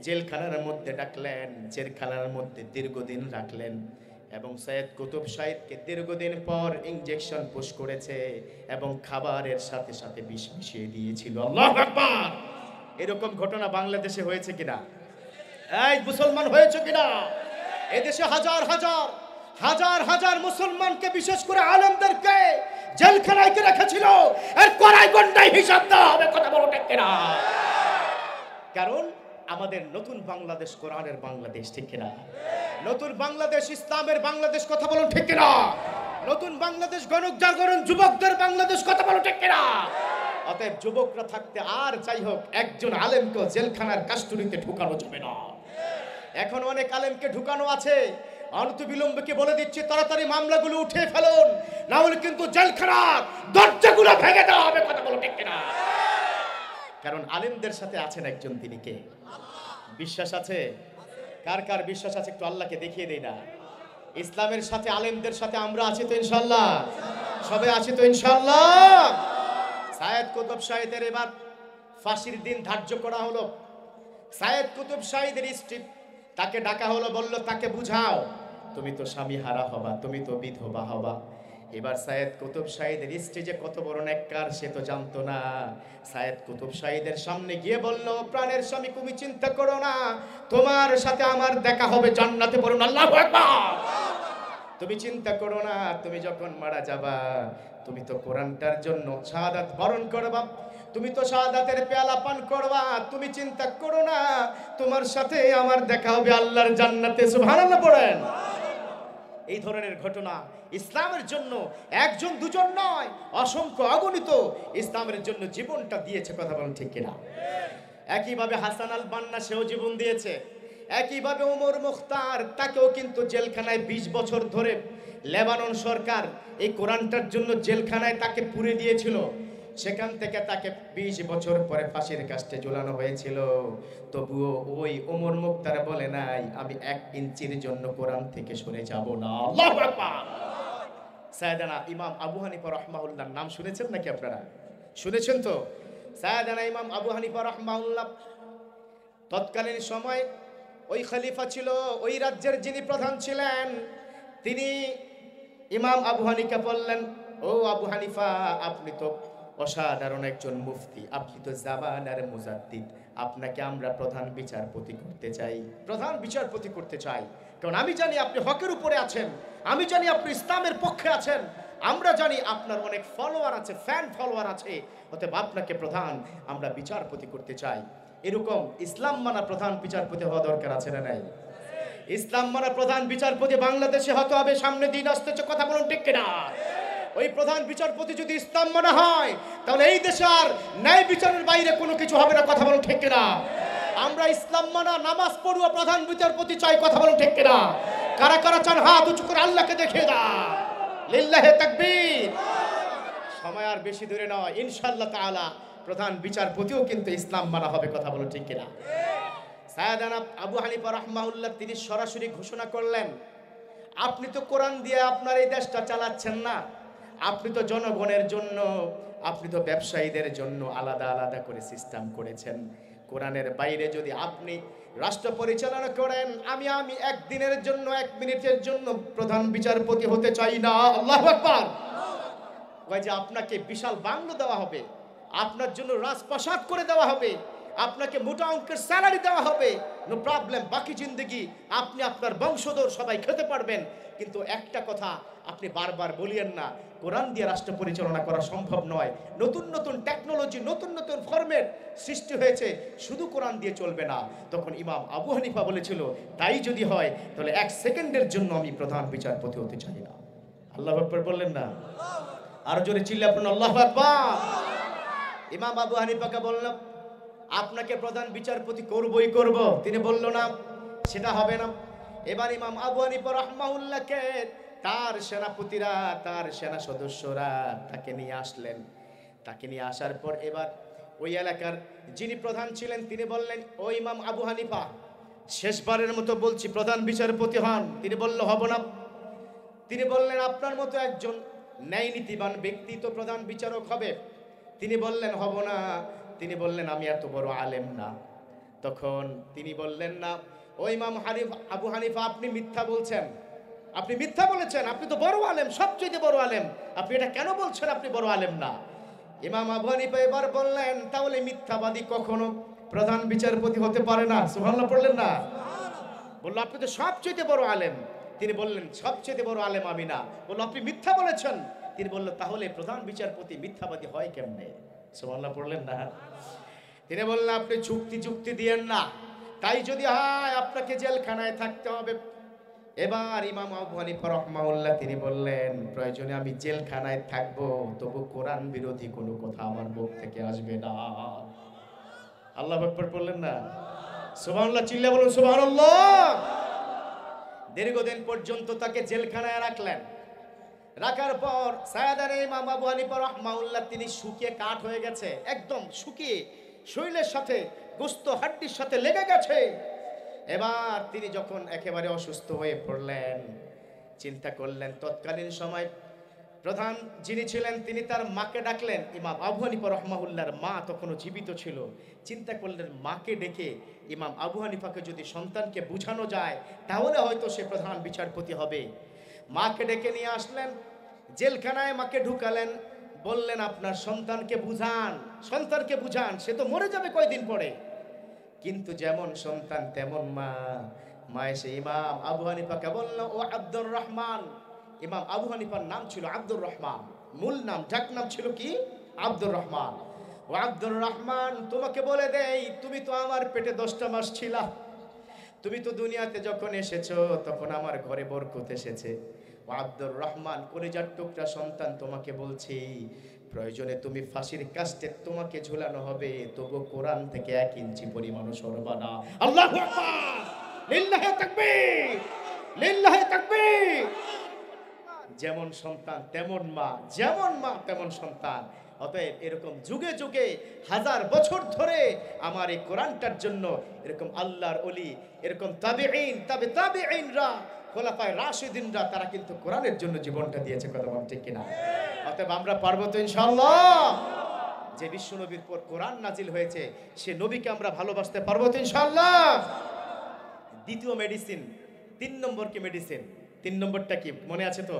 জেলখানার মধ্যে ডাকলেন, জেলখানার মধ্যে দীর্ঘদিন রাখলেন, এবং সাইয়েদ কুতুব শাহীদকে দীর্ঘদিন পর ইনজেকশন পুশ করেছে এবং খাবারের সাথে সাথে বিষ মিশিয়ে দিয়েছিল। আল্লাহু আকবার। এরকম ঘটনা বাংলাদেশে হয়েছে কিনা? এই মুসলমান হয়েছে কিনা? এদেশে হাজার হাজার হাজার হাজার মুসলমানকে, বিশেষ করে আলেমদেরকে জেলখানায় রেখেছিল, এর কড়াই গন্ডায় হিসাব দেওয়া হবে, কথা বলো ঠিক কিনা? কারণ আমাদের নতুন বাংলাদেশ কোরআনের বাংলাদেশ, ঠিক কিনা? নতুন বাংলাদেশ ইসলামের বাংলাদেশ, কথা বলুন ঠিক কিনা? নতুন বাংলাদেশ গণজাগরণ যুবকদের বাংলাদেশ, কথা বলুন ঠিক কিনা? অতএব যুবকরা থাকতে আর যাই হোক, একজন আলেমকে জেলখানার কাস্টডিতে ঢুকানো যাবে না। এখন অনেক আলেমকে ঢুকানো আছে, অনতিবিলম্বে বলে দিচ্ছি, তাড়াতাড়ি মামলাগুলো উঠে ফেলুন, না হলে কিন্তু জেলখানার দরজাগুলো ভেঙে দেওয়া হবে, কথা বলুন ঠিক কিনা? কারণ আলেমদের সাথে আছেন একজন, তিনি কে? বিশ্বাস আছে? কার কার বিশ্বাস আছে একটু আল্লাহকে দেখিয়ে দেই না। ইসলামের সাথে আলেমদের সাথে আমরা আছি তো ইনশাআল্লাহ, সবাই আছি তো ইনশাআল্লাহ। সাইয়েদ কুতুব শাহীদের এবার ফাঁসির দিন ধার্য করা হলো। সাইয়েদ কুতুব শাহীদের স্ত্রী, তাকে ডাকা হলো, বলল তাকে বুঝাও, তুমি তো স্বামী হারা হবা, তুমি তো বিধবা হবা। এবার সাইয়েদ কুতুব শাহীদের স্ত্রী যে কত বড় নেককার সে তো জানতো না। সাইয়েদ কুতুব শাহীদের সামনে গিয়ে বলল, প্রাণের স্বামী তুমি চিন্তা করো না, তোমার সাথে আমার দেখা হবে জান্নাতে, বলুন আল্লাহু আকবার। তুমি চিন্তা করো না, তুমি যখন মারা যাবা তুমি তো কোরআনটার জন্য শাহাদাত বরণ করবা, তুমি তো শাহাদাতের পেয়ালা পান করবা, তুমি চিন্তা করো না, তোমার সাথে আমার দেখা হবে আল্লাহর জান্নাতে। সুবহানাল্লাহ পড়েন। এই ধরনের ঘটনা ইসলামের জন্য একজন দুজন নয়, অসংখ্য অগণিত ইসলামের জন্য জীবনটা দিয়েছে, কথা বলেন ঠিক কিনা? একইভাবে হাসান আল বান্না সেও জীবন দিয়েছে। একইভাবে ওমর মুখতার, তাকেও কিন্তু জেলখানায় 20 বছর ধরে লেবানন সরকার এই কোরআনটার জন্য জেলখানায় তাকে পুরে দিয়েছিল। সেখান থেকে তাকে 20 বছর পরে ফাঁসির কাস্টে ঝুলানো হয়েছিল। তবুও ওই ওমর মুখতার বলে নাই আমি 1 ইঞ্চির জন্য কোরআন থেকে সরে যাব না। আল্লাহু আকবার। সাইয়েদানা ইমাম আবু হানিফা রাহমাহুল্লাহর নাম শুনেছেন নাকি আপনারা? শুনেছেন তো? সাইয়েদানা ইমাম আবু হানিফা রাহমাহুল্লাহ তৎকালীন সময় ওই খলিফা ছিল, ওই রাজ্যের যিনি প্রধান ছিলেন, তিনি ইমাম আবু হানিফা বললেন, ও আবু হানিফা, আপনি তো অসাধারণ একজন মুফতি, আপনি তো জামানার মুজাদ্দিদ, আপনাকে আমরা প্রধান বিচারপতি করতে চাই, প্রধান বিচারপতি করতে চাই। কারণ আমি জানি আপনি হকের উপরে আছেন, আমি জানি আপনি ইসলামের পক্ষে আছেন, আমরা জানি আপনার অনেক ফলোয়ার আছে, ফ্যান ফলোয়ার আছে, অতএব আপনাকে প্রধান আমরা বিচারপতি করতে চাই। এরকম ইসলাম মানা প্রধান বিচারপতি হওয়া দরকার আছে না নাই? ইসলাম মানা প্রধান বিচারপতি বাংলাদেশে হতে হবে, সামনে দিন আসতেছে, কথা বলুন ঠিক কিনা? ওই প্রধান বিচারপতি যদি ইসলাম মানা হয় তাহলে এই দেশে আর ন্যায় বিচারের বাইরে কোনো কিছু হবে না, কথা বলুন ঠিক কিনা? আমরা ইসলাম মানা নামাজ পড়ুয়া প্রধান বিচারপতি চাই, কথা বলুন ঠিক কিনা? কারা কারা চান হাত উঁচু করে আল্লাহকে দেখিয়ে দাও। লিল্লাহি তাকবীর। সময় আর বেশি দূরে নয়, ইনশাআল্লাহ তাআলা প্রধান বিচারপতিও কিন্তু ইসলাম মানা হবে, কথা বলুন ঠিক কিনা? সাইয়েদানা আবু হানিফা রাহমাহুল্লাহ তিনি সরাসরি ঘোষণা করলেন, আপনি তো কোরআন দিয়ে আপনার এই দেশটা চালাচ্ছেন না, আপনি তো জনগণের জন্য, আপনি তো ব্যবসায়ীদের জন্য আলাদা আলাদা করে সিস্টেম করেছেন। কোরআনের বাইরে যদি আপনি রাষ্ট্র পরিচালনা করেন, আমি 1 দিনের জন্য 1 মিনিটের জন্য প্রধান বিচারপতি হতে চাই না। আল্লাহু আকবার। কয় যে আপনাকে বিশাল বাংলো দেওয়া হবে, আপনার জন্য রাজপ্রাসাদ করে দেওয়া হবে, আপনাকে মোটা অঙ্কের স্যালারি দেওয়া হবে, নো প্রবলেম, বাকি জিন্দেগি আপনি আপনার বংশধর সবাই খেতে পারবেন। কিন্তু একটা কথা আপনি বারবার বলিয়েন না, কোরআন দিয়ে রাষ্ট্র পরিচালনা করা সম্ভব নয়, নতুন নতুন টেকনোলজি, নতুন নতুন ফরম্যাট সৃষ্টি হয়েছে, শুধু কোরআন দিয়ে চলবে না। তখন ইমাম আবু হানিফা বলেছিল, তাই যদি হয় তাহলে 1 সেকেন্ডের জন্য আমি প্রধান বিচারপতি হতে চাই না। আল্লাহু আকবার বললেন না? আরো জোরে চিল্লা আপনার আল্লাহু আকবার। ইমাম আবু হানিফাকে বললাম, আপনাকে প্রধান বিচারপতি করবই করব। তিনি বলল না, সেটা হবে না। এবার ইমাম আবু হানিফা রাহমাহুল্লাহকে তার সেনাপতিরা, তার সেনা সদস্যরা তাকে নিয়ে আসলেন। তাকে নিয়ে আসার পর এবার ওই এলাকার যিনি প্রধান ছিলেন তিনি বললেন, ও ইমাম আবু হানিফা, শেষবারের মতো বলছি প্রধান বিচারপতি হন। তিনি বলল, হব না। তিনি বললেন, আপনার মতো একজন ন্যায় নীতিবান ব্যক্তি তো প্রধান বিচারক হবে। তিনি বললেন, হব না। তিনি বললেন, আমি এত বড় আলেম না। তখন তিনি বললেন, না ও ইমাম আবু হানিফা, আপনি মিথ্যা বলছেন, আপনি মিথ্যা বলেছেন, আপনি তো বড় আলেম, সবচেয়ে বড় আলেম, আপনি এটা কেন বলছেন আপনি বড় আলেম না? ইমাম আবু হানিফা এবার বললেন, তাহলে মিথ্যাবাদী কখনো প্রধান বিচারপতি হতে পারে না। সুবহানাল্লাহ পড়লেন না? বলল, আপনি তো সবচেয়ে বড় আলেম। তিনি বললেন, সবচেয়ে বড় আলেম আমি না। বলল, আপনি মিথ্যা বলেছেন। তিনি বলল, তাহলে প্রধান বিচারপতি মিথ্যাবাদী হয় কেমনে? সুবহানাল্লাহ পড়লেন না? তিনি বললেন, আপনি যুক্তি দিয়েন না, তাই যদি হয় আপনাকে জেলখানায় থাকতে হবে। এবার ইমাম আবু হানিফা রাহমাহুল্লাহ তিনি বললেন, প্রয়োজনে আমি জেলখানায় থাকবো, তবু কোরআন বিরোধী কোনো কথা আমার মুখ থেকে আসবে না। আল্লাহু আকবার বললেন না? সুবহানাল্লাহ চিল্লা বলুন সুবহানাল্লাহ। দীর্ঘদিন পর্যন্ত তাকে জেলখানায় রাখলেন। রাখার পর সাইয়েদানা ইমাম আবু হানিফা রাহমাহুল্লাহ তিনি শুকিয়ে কাঠ হয়ে গেছে, একদম শুকিয়ে শরীরের সাথে গোস্ত হাড্ডির সাথে লেগে গেছে। এবার তিনি যখন একেবারে অসুস্থ হয়ে পড়লেন, চিন্তা করলেন তৎকালীন সময় প্রধান যিনি ছিলেন তিনি তার মাকে ডাকলেন। ইমাম আবু হানিফা রহমাহুল্লাহর মা তখনও জীবিত ছিল। চিন্তা করলেন মাকে ডেকে ইমাম আবু হানিফাকে যদি সন্তানকে বুঝানো যায় তাহলে হয়তো সে প্রধান বিচারপতি হবে। মাকে ডেকে নিয়ে আসলেন, জেলখানায় মাকে ঢুকালেন, বললেন আপনার সন্তানকে বুঝান, সে তো মরে যাবে কয়দিন পরে। কিন্তু যেমন সন্তান তেমন মা এসে ইমাম আবু হানিফাকে বলল, ও আব্দুর রহমান। ইমাম আবু হানিফার নাম ছিল আব্দুর রহমান, মূল নাম ডাক নাম ছিল কি আব্দুর রহমান। ও আব্দুর রহমান, তোমাকে বলে দেই, তুমি তো আমার পেটে 10টা মাস ছিলা। তুমি তো দুনিয়াতে যখন এসেছো তখন আমার ঘরে বরকত এসেছে। ও আব্দুর রহমান, কলিজার টুকরা সন্তান, তোমাকে বলছি প্রয়োজনে তুমি ফাঁসির কাস্টে তোমাকে ঝুলানো হবে, তবু কোরআন থেকে 1 ইঞ্চি পরিমাণও সরবা না। আল্লাহু আকবার, লিল্লাহি তাকবীর, লিল্লাহি তাকবীর। যেমন সন্তান তেমন মা, যেমন মা তেমন সন্তান। অতএব এরকম যুগে যুগে 1000 বছর ধরে আমার এই কোরআনটার জন্য এরকম আল্লাহর ওলি, এরকম তাবেঈন, তাবেঈনরা, খোলাফায়ে রাশিদিনরা তারা কিন্তু কোরআনের জন্য জীবনটা দিয়েছে। কথা বল ঠিক কিনা? অতএব আমরা পারবো তো ইনশাআল্লাহ? যে বিশ্ব নবীর পর কোরআন নাজিল হয়েছে সে নবীকে আমরা ভালোবাসতে পারবো তো ইনশাআল্লাহ? দ্বিতীয় মেডিসিন, 3 নম্বর কি মেডিসিন? 3 নম্বরটা কি মনে আছে তো?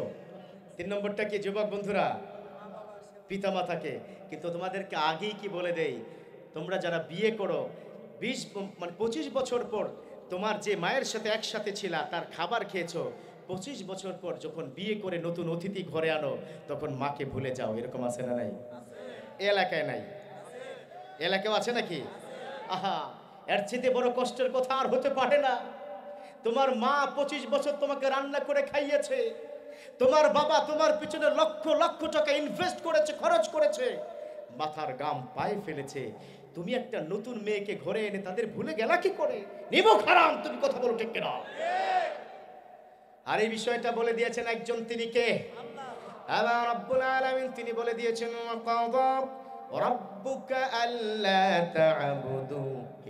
3 নম্বরটা কি যুবক বন্ধুরা? পিতামাতাকে। কিন্তু তোমাদেরকে আগেই কি বলে দেই, তোমরা যারা বিয়ে করো 25 বছর পর তোমার যে মায়ের সাথে একসাথে ছিলা তার খাবার খেয়েছো, 25 বছর পর যখন বিয়ে করে নতুন অতিথি ঘরে আনো তখন মাকে ভুলে যাও। এরকম আছে না নাই? এলাকায় নাই? এলাকাও আছে নাকি? আহা, এর চেয়ে বড় কষ্টের কথা আর হতে পারে না। তোমার মা 25 বছর তোমাকে রান্না করে খাইয়েছে, তোমার বাবা তোমার পিছনে লক্ষ লক্ষ টাকা ইনভেস্ট করেছে, খরচ করেছে, মাথার গাম পায়ে ফেলেছে। তুমি একটা নতুন মেয়েকে ঘরে এনে তাদের ভুলে গেলা কি করে? নিমক হারাম, তুমি কথা বলো ঠিক কিনা? আর এই বিষয়টা বলে দিয়েছেন একজন, তিনি কে? আল্লাহ রাব্বুল আলামিন। তিনি বলে দিয়েছেন, ওয়াকাযা রাব্বুকা আল্লা তা'বুদু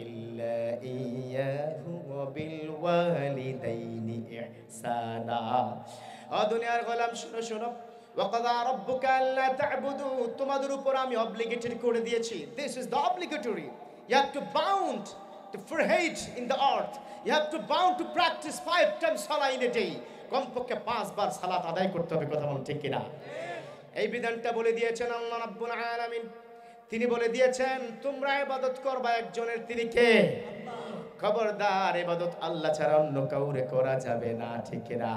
ইল্লা ইয়্যাহু ওয়া বিল ওয়ালিদাইনি ইহসানা। ও দুনিয়ার গোলাম শুনো শুনো, ওয়াকাযা রাব্বুকা আল্লা তা'বুদু, তোমাদের উপর আমি অব্লিগেটেড করে দিয়েছি। This is the obligatory. You have to bound to forage in the earth. You have to bound to practice 5 times salah in a day. কমপক্ষে 5 বার সালাত আদায় করতে হবে। কথা বলুন ঠিক কিনা? এই বিধানটা বলে দিয়েছেন আল্লাহ রাব্বুল আলামিন। তিনি বলে দিয়েছেন তোমরা ইবাদত করবা একজনের, তিনি কে? খবরদার, ইবাদত আল্লাহ ছাড়া অন্য কাউরে করা যাবে না, ঠিক কিনা?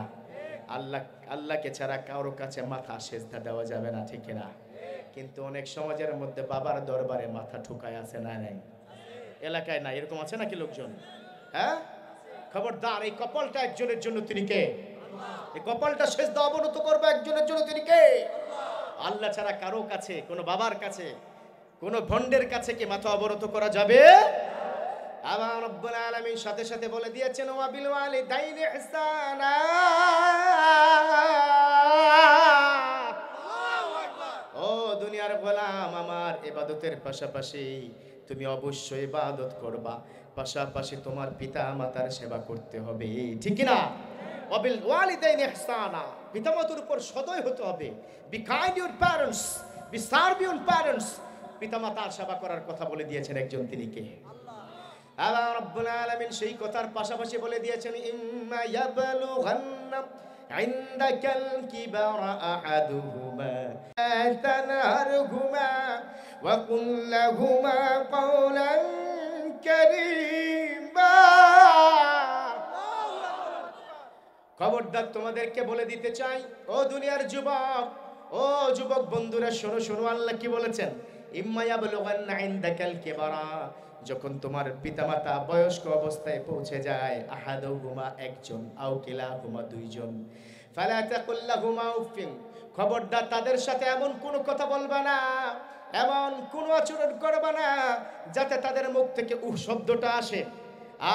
আল্লাহকে ছাড়া কারো কাছে মাথা সেজদা দেওয়া যাবে না, ঠিক কিনা? কিন্তু অনেক সমাজের মধ্যে বাবার দরবারে মাথা ঠুকায় আছে না নাই? এলাকায় না, এরকম আছে নাকি লোকজন? হ্যাঁ, খবরদার, এই কপালটা একজনের জন্য, তিনি কে? এই কপালটা সেজদা অবনত করবে একজনের জন্য, তিনি কে? আল্লাহ ছাড়া কারো কাছে, কোন বাবার কাছে, কোন ভন্ডের কাছে কি মাথা অবনত করা যাবে? আল্লাহ রাব্বুল আলামিন সাথে সাথে বলে দিয়েছেন, ওয়া বিল ওয়ালিদাইনি ইহসানা। ও দুনিয়ার গোলাম আমার, ইবাদতের পাশাপাশি তুমি অবশ্যই ইবাদত করবা, পাশাপাশি তোমার পিতা মাতার সেবা করতে হবে, ঠিক কি না? ওয়াবিল ওয়ালিদাইনি ইহসানা, পিতামাতার উপর সদয় হতে হবে। Be kind your parents, B serve your parents. পিতামাতার সেবা করার কথা বলে দিয়েছেন একজন, তিনি কে? আল্লাহ রাব্বুল আলামিন সেই কথার পাশাপাশি বলে দিয়েছেন, ইম্মা ইয়াবলুগান্না ইনদাকাল কিবারা আহাদুহুমা তানহারহুমা ওয়া কুল লাহুমা কাওলান কারীমা। খবরদার, তোমাদেরকে বলে দিতে চাই, ও দুনিয়ার যুবক, ও যুবক বন্ধুরা, শোনো শোনো, আল্লাহ কি বলেছেন? ইম্মা ইয়াবলুগান্না ইনদাকাল কিবারা, যখন তোমার পিতামাতা বয়স্ক অবস্থায় পৌঁছে যায়, আহাদুহুমা একজন, আও কিলাহুমা দুইজন, ফালা তাকুল লাহুমা উফিন, খবরদার তাদের সাথে এমন কোনো কথা বলবা না, এমন কোনো আচরণ করবা না যাতে তাদের মুখ থেকে উহ শব্দটা আসে।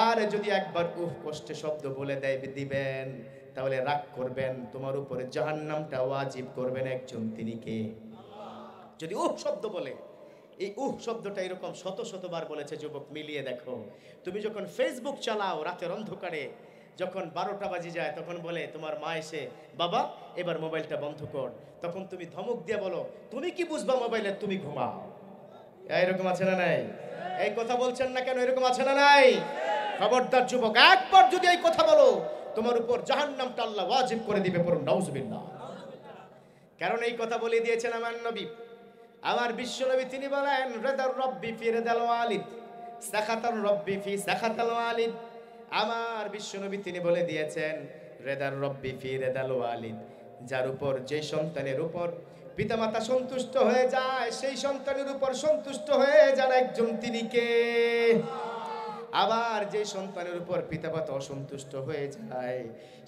আর যদি একবার উহ কষ্টে শব্দ বলে দিবেন তাহলে রাগ করবেন, তোমার উপরে জাহান্নামটা ওয়াজিব করবেন একজন, তিনি কে? যদি উহ শব্দ বলে, এই উহ শব্দটা এরকম শত শতবার বলেছে। যুবক, মিলিয়ে দেখো, তুমি যখন ফেসবুক চালাও রাতের অন্ধকারে, যখন 12টা বাজে যায় তখন বলে তোমার মা এসে, বাবা এবার মোবাইলটা বন্ধ কর। তখন তুমি ধমক দিয়ে বলো, তুমি কি বুঝবা মোবাইলে, তুমি ঘুমাও। এরকম আছে না নাই? এই কথা বলছেন না কেন? এরকম আছে না নাই? খবরদার যুবক, একবার যদি এই কথা বলো তোমার উপর জাহান্নামটা আল্লাহ ওয়াজিব করে দিবে। পড়ুন নাউজুবিল্লাহ। কারণ এই কথা বলে দিয়েছেন আমার নবী, আমার বিশ্ব নবী। তিনি বলেন, রেদার রব্বি ফি রেদাল ওয়ালিদ, সাখাতার রব্বি ফি সাখাতাল ওয়ালিদ। আমার বিশ্ব নবী তিনি বলে দিয়েছেন, রেদার রব্বি ফি রেদাল ওয়ালিদ, যার উপর, যে সন্তানের উপর পিতামাতা সন্তুষ্ট হয়ে যায়, সেই সন্তানের উপর সন্তুষ্ট হয়ে যান একজন, তিনি কে? আবার যে সন্তানের উপর পিতামাতা অসন্তুষ্ট হয়ে যায়,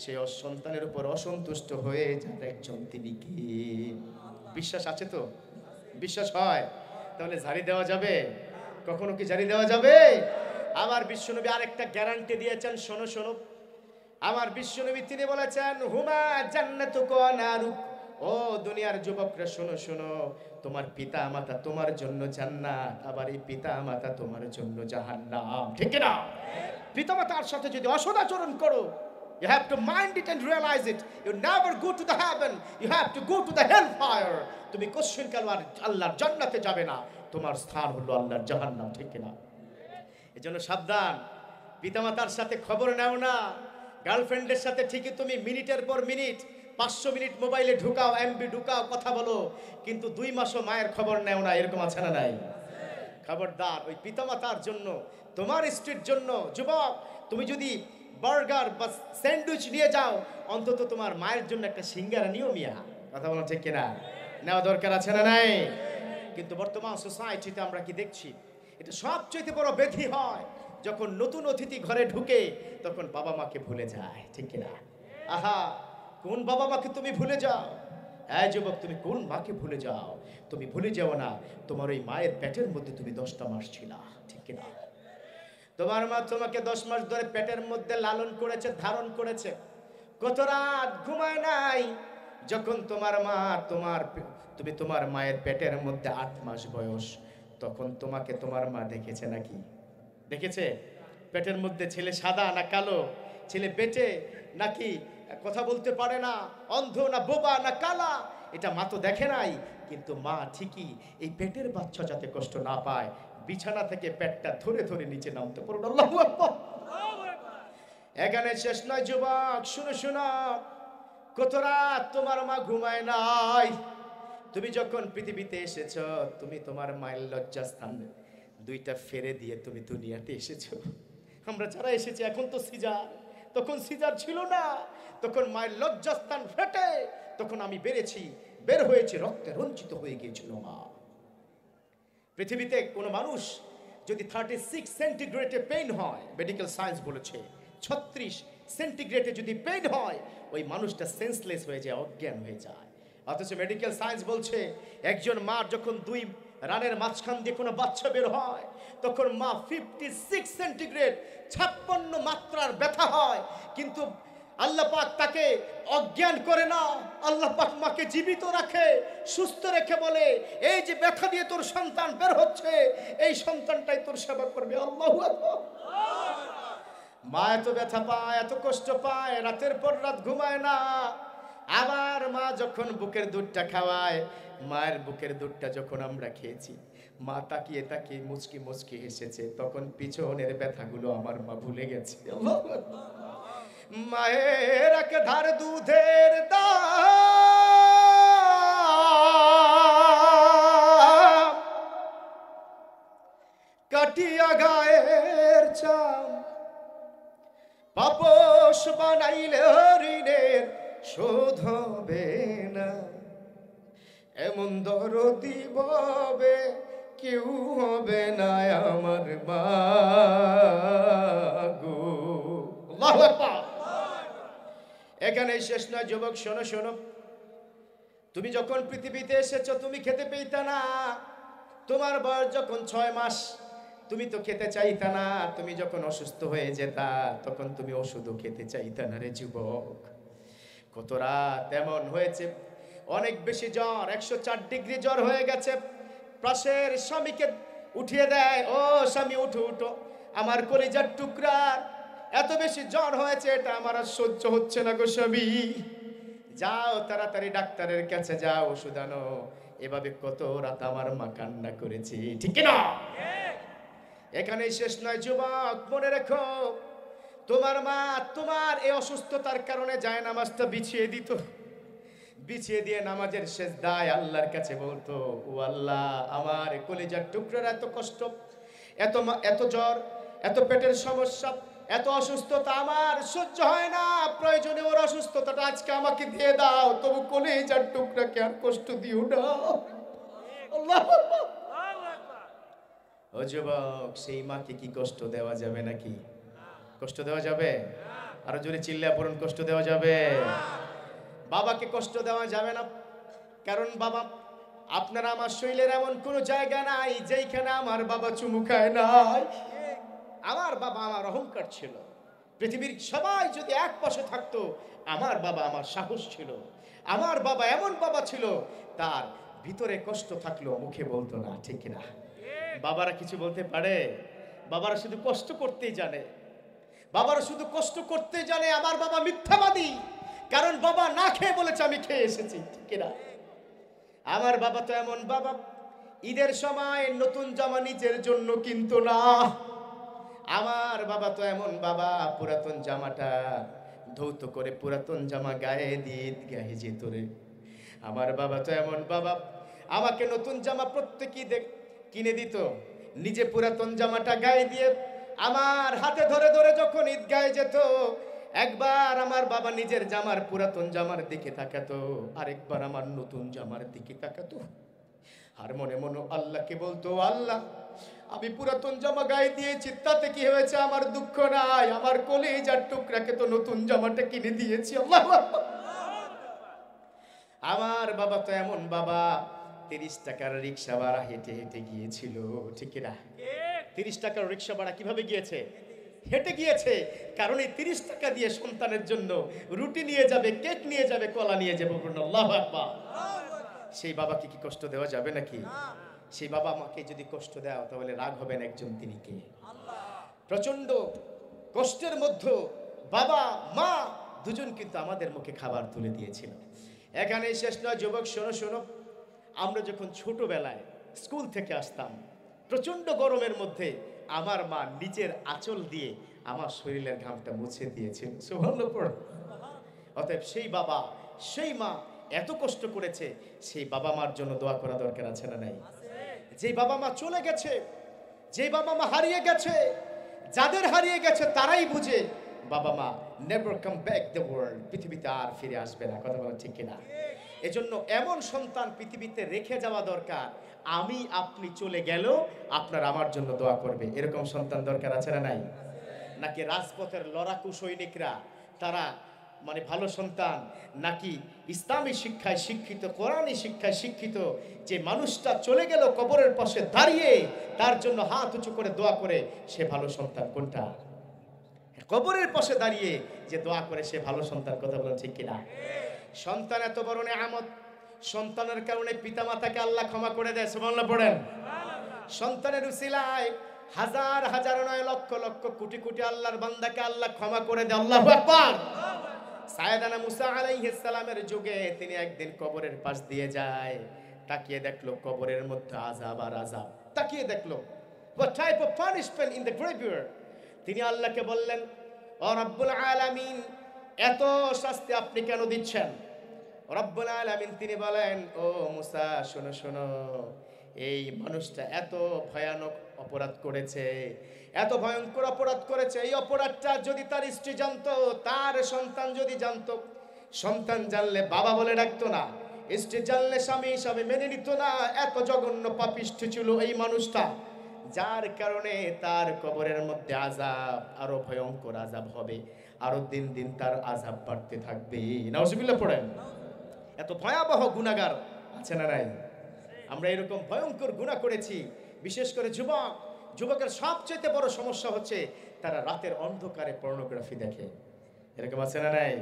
সেই সন্তানের উপর অসন্তুষ্ট হয়ে যান একজন, তিনি কে? বিশ্বাস আছে তো? বিশ্বাস হয়? তাহলে ঝাড়ি দেওয়া যাবে? কখনো কি ঝাড়ি দেওয়া যাবে? আমার বিশ্বনবী আরেকটা গ্যারান্টি দিয়েছেন, শোনো শোনো। আমার বিশ্বনবী তিনি বলেছেন, হুমা জান্নাতুকা ওয়া নারুক। ও দুনিয়ার যুবকরা শোনো শোনো, তোমার পিতা মাতা তোমার জন্য জান্নাত, আবার এই পিতা মাতা তোমার জন্য জাহান্নাম। ঠিক না? পিতা মাতার সাথে যদি অসদাচরণ করো, you have to mind it and realize it. You never go to the heaven, you have to go to the hellfire. তুমি কোশ্চেন কাল আর আল্লাহর জান্নাতে যাবে না, তোমার স্থান হলো আল্লাহর জাহান্নাম। ঠিক না? এজন্য সাবধান, পিতামাতার সাথে খবর নাও না। গার্লফ্রেন্ডের সাথে ঠিকই তুমি মিনিটের পর মিনিট 500 মিনিট মোবাইলে ঢুকাও, এমবি ঢুকাও, কথা বলো, কিন্তু 2 মাসও মায়ের খবর নেও না। এরকম আছে না নাই? খবরদার, ওই পিতামাতার জন্য, তোমার স্ত্রীর জন্য যুবক, তুমি যদি বার্গার বা স্যান্ডউইচ নিয়ে যাও, অন্তত তোমার মায়ের জন্য একটা সিঙ্গারা নিও মিয়া। কথা বলো ঠিক কিনা? নেওয়া দরকার আছে না নাই? কিন্তু বর্তমান সোসাইটিতে আমরা কি দেখছি, এটা সবচেয়ে বড় ব্যাধি হয় যখন নতুন অতিথি ঘরে ঢুকে, তখন বাবা মাকে ভুলে যায়। ঠিক কিনা? আহা, কোন বাবা মাকে তুমি ভুলে যাও? হ্যাঁ যুবক, তুমি কোন মাকে ভুলে যাও? তুমি ভুলে যাও না, তোমার ওই মায়ের পেটের মধ্যে তুমি 10টা মাস ছিলা। ঠিক কিনা? তোমার মা তোমাকে 10 মাস ধরে পেটের মধ্যে লালন করেছে, ধারণ করেছে। কত রাত ঘুমায় নাই। যখন তোমার মা তুমি তোমার মায়ের পেটের মধ্যে 8 মাস বয়স, তখন তোমাকে তোমার মা দেখেছে নাকি? দেখেছে? পেটের মধ্যে ছেলে সাদা না কালো, ছেলে বেটে নাকি কথা বলতে পারে না, অন্ধ না বোবা না কালা, এটা মা তো দেখে নাই। কিন্তু মা ঠিকই এই পেটের বাচ্চা যাতে কষ্ট না পায়, বিছানা থেকে পেটটা ধরে ধরে নিচে নামতে পারুন। আল্লাহু আকবার। এখানে শেষ নয় যুবক, শুনো শুনো, কত রাত তোমার মা ঘুমায় নাই। তুমি যখন পৃথিবীতে এসেছো, তুমি তোমার মায়ের লজ্জাস্থান 2টা ফেরে দিয়ে তুমি দুনিয়াতে এসেছো। আমরা যারা এসেছি এখন তো সিজার, তখন সিজার ছিল না, তখন মায়ের লজ্জাস্থান ফেটে তখন আমি বের হয়েছি, রক্তে রঞ্জিত হয়ে গিয়েছিল মা। পৃথিবীতে কোনো মানুষ যদি 36 সেন্টিগ্রেডে পেইন হয়, মেডিকেল সায়েন্স বলেছে 36 সেন্টিগ্রেডে যদি পেইন হয়, ওই মানুষটা সেন্সলেস হয়ে যায়, অজ্ঞান হয়ে যায়। অথচ মেডিকেল সায়েন্স বলছে, একজন মা যখন 2 রানের মাঝখান দিয়ে কোনো বাচ্চা বের হয়, তখন মা 56 সেন্টিগ্রেড 56 মাত্রার ব্যথা হয়, কিন্তু আল্লাহ পাক তাকে অজ্ঞান করে না। আল্লাহ পাক মাকে জীবিত রাখে, সুস্থ রেখে বলে, এই যে ব্যথা দিয়ে তোর সন্তান বের হচ্ছে, এই সন্তানটাই তোর সেবা করবে। আল্লাহু আকবার। মা এত ব্যথা পায়, এত কষ্ট পায়, রাতের পর রাত ঘুমায় না। আবার মা যখন বুকের দুধটা খাওয়ায়, মায়ের বুকের দুধটা যখন আমরা খেয়েছি, মা তাকিয়ে তাকিয়ে মুচকি মুচকি হেসেছে, তখন পিছনের ব্যথাগুলো আমার মা ভুলে গেছে। মায়ের এক ধার দুধের দাম, কাটিয়া গায়ের চাম, পাপোশ বানাইলে ঋণের শোধ হবে না, এমন দরদি ভাবে কেউ হবে না আমার মা গো। আল্লাহু আকবার। এখানে শেষ নয় যুবক, শোনো শোনো, তুমি যখন পৃথিবীতে এসেছো তুমি খেতে পেইতা না। তোমার বয়স যখন 6 মাস, তুমি তো খেতে চাইতা না। তুমি যখন অসুস্থ হয়ে যেতা, তখন তুমি ওষুধও খেতে চাইতা না রে যুবক। কত রাত এমন হয়েছে, অনেক বেশি জ্বর, 104 ডিগ্রি জ্বর হয়ে গেছে। পাশের স্বামীকে উঠিয়ে দেয়, ও স্বামী উঠো উঠো, আমার কলিজার টুকরা, এত বেশি জ্বর হয়েছে, এটা আমার আর সহ্য হচ্ছে না গো স্বামী, যাও তাড়াতাড়ি ডাক্তারের কাছে যাও, ওষুধ আনো। এভাবে কত রাত আমার মা কান্না করেছে, ঠিক না? এখানেই শেষ নয় যুবক, মনে রেখো তোমার মা তোমার এই অসুস্থতার কারণে যায় নামাজটা বিছিয়ে দিত, বিছিয়ে দিয়ে নামাজের শেষ দায় আল্লাহর কাছে বলতো, ও আল্লাহ, আমার কলিজার টুকরার এত কষ্ট, এত এত জ্বর, এত পেটের সমস্যা, এত অসুস্থতা আমার সহ্য হয় না, প্রয়োজনে ওর অসুস্থতাটা আজকে আমাকে দিয়ে দাও, তবু কলিজার টুকরাকে আর কষ্ট দিও না। আল্লাহ, ও যুবক, সেই মাকে কি কষ্ট দেওয়া যাবে নাকি? কষ্ট দেওয়া যাবে? আরো জোরে চিল্লায়া পড়ুন, কষ্ট দেওয়া যাবে? বাবাকে কষ্ট দেওয়া যাবে না, কারণ বাবা, আপনার আমার শরীরের এমন কোন জায়গা নাই যেখানে আমার বাবা চুমু খায় নাই। আমার বাবা আমার অহংকার ছিল, পৃথিবীর সবাই যদি এক পাশে থাকতো, আমার বাবা আমার সাহস ছিল। আমার বাবা এমন বাবা ছিল, তার ভিতরে কষ্ট থাকলেও মুখে বলতো না, ঠিক না? বাবারা কিছু বলতে পারে? বাবারা শুধু কষ্ট করতেই জানে, বাবারা শুধু কষ্ট করতে জানে। আমার বাবা মিথ্যাবাদী, কারণ বাবা না খেয়ে বলেছে আমি খেয়ে এসেছি, ঠিক না? আমার বাবা তো এমন বাবা, ঈদের সময় নতুন জামা নিজের জন্য কিনতো না। আমার বাবা তো এমন বাবা, পুরাতন জামাটা ধৌত করে পুরাতন জামা গায়ে দিয়ে গায়ে যেত রে। আমার বাবা তো এমন বাবা, আমাকে নতুন জামা প্রত্যেকই কিনে দিত, নিজে পুরাতন জামাটা গায়ে দিয়ে আমার হাতে ধরে ধরে যখন ঈদগাহে যেত, একবার আমার বাবা নিজের জামার পুরাতন জামার দিকে তাকাতো, আরেকবার আমার নতুন জামার দিকে তাকাতো, আর মনে মনে আল্লাহকে বলতো, আল্লাহ, আমি পুরাতন জামা গায়ে দিয়েছি, তাতে কি হয়েছে? আমার দুঃখ নাই, আমার কলিজার টুকরাকে তো নতুন জামাটা কিনে দিয়েছি। আল্লাহ, আমার বাবা তো এমন বাবা, 30 টাকার রিক্সা ভাড়া হেঁটে হেঁটে গিয়েছিল, ঠিক না? 30 টাকার রিক্সা ভাড়া কিভাবে গিয়েছে? হেঁটে গিয়েছে, কারণ এই 30 টাকা দিয়ে সন্তানের জন্য রুটি নিয়ে যাবে, কেক নিয়ে যাবে, কলা নিয়ে যাবে। আল্লাহু আকবার। সেই বাবাকে কি কষ্ট দেওয়া যাবে নাকি? সেই বাবা মাকে যদি কষ্ট দাও, তাহলে রাগ হবেন একজন, তিনি কে? প্রচন্ড কষ্টের মধ্যে বাবা মা দুজন কিন্তু আমাদের মুখে খাবার তুলে দিয়েছিল। এখানে শেষ নয় যুবক, শোনো শোনো, আমরা যখন ছোটবেলায় স্কুল থেকে আসতাম, প্রচন্ড গরমের মধ্যে আমার মা নিচের আঁচল দিয়ে আমার শরীরের ঘামটা মুছে দিয়েছিল। সুবহানাল্লাহ। অতএব সেই বাবা, সেই মা এত কষ্ট করেছে, সেই বাবা মার জন্য দোয়া করা দরকার আছে না নাই? যে বাবা মা চলে গেছে, যে বাবা মা হারিয়ে গেছে, যাদের হারিয়ে গেছে তারাই বুঝে বাবা মা never come back the world, পৃথিবীতে আর ফিরে আসবে না। কথা বলা ঠিক কিনা? এজন্য এমন সন্তান পৃথিবীতে রেখে যাওয়া দরকার, আমি আপনি চলে গেল আপনার আমার জন্য দোয়া করবে, এরকম সন্তান দরকার আছে না নাই? নাকি রাজপথের লড়াকু সৈনিকরা তারা মানে ভালো সন্তান, নাকি ইসলামী শিক্ষায় শিক্ষিত, কোরআনী শিক্ষায় শিক্ষিত যে মানুষটা চলে গেল কবরের পাশে দাঁড়িয়ে তার জন্য হাত উঁচু করে দোয়া করে, সে ভালো সন্তান? কোনটা? কবরের পাশে দাঁড়িয়ে যে দোয়া করে, সে ভালো সন্তান। কথা বলেন ঠিক কিনা? সন্তান এত বড় নেয়ামত, সন্তানের কারণে পিতামাতাকে আল্লাহ ক্ষমা করে দেয়। সুবহানাল্লাহ পড়েন। সন্তানের উসিলায় হাজার হাজার নয়, লক্ষ লক্ষ কোটি কোটি আল্লাহর বান্দাকে আল্লাহ ক্ষমা করে দেয়। আল্লাহু আকবার। সাইয়েদানা মুসা আলাইহিস সালামের যুগে তিনি একদিন কবরের পাশ দিয়ে যায়, তাকিয়ে দেখলো কবরের মধ্যে আযাব আর আযাব। তাকিয়ে দেখলো what type of punishment in the graveyard। তিনি আল্লাহকে বললেন, ও রব্বুল আলামিন, এত শাস্তি আপনি কেন দিচ্ছেন? রব্বুল আলামিন তিনি বলেন, ও মুসা, শোনো শোনো, এই মানুষটা এত ভয়ানক অপরাধ করেছে, এত ভয়ঙ্কর অপরাধ করেছে, এই অপরাধটা যদি তার স্ত্রী জানতো, তার সন্তান যদি জানতো, সন্তান জানলে বাবা বলে ডাকতো না, স্ত্রী জানলে স্বামী হিসাবে মেনে নিত না। এত জঘন্য পাপিষ্ঠ ছিল এই মানুষটা, যার কারণে তার কবরের মধ্যে আযাব, আরো ভয়ঙ্কর আযাব হবে, আরো দিন দিন তার আযাব বাড়তে থাকবে। নাউজুবিল্লাহ পড়েন। এত ভয়াবহ গুনাহগার আছে না নাই? আমরা এরকম ভয়ঙ্কর গুনাহ করেছি। বিশেষ করে যুবকের সবচেয়ে বড় সমস্যা হচ্ছে তারা রাতের অন্ধকারে পর্নোগ্রাফি দেখে। এরকম আছে না নাই?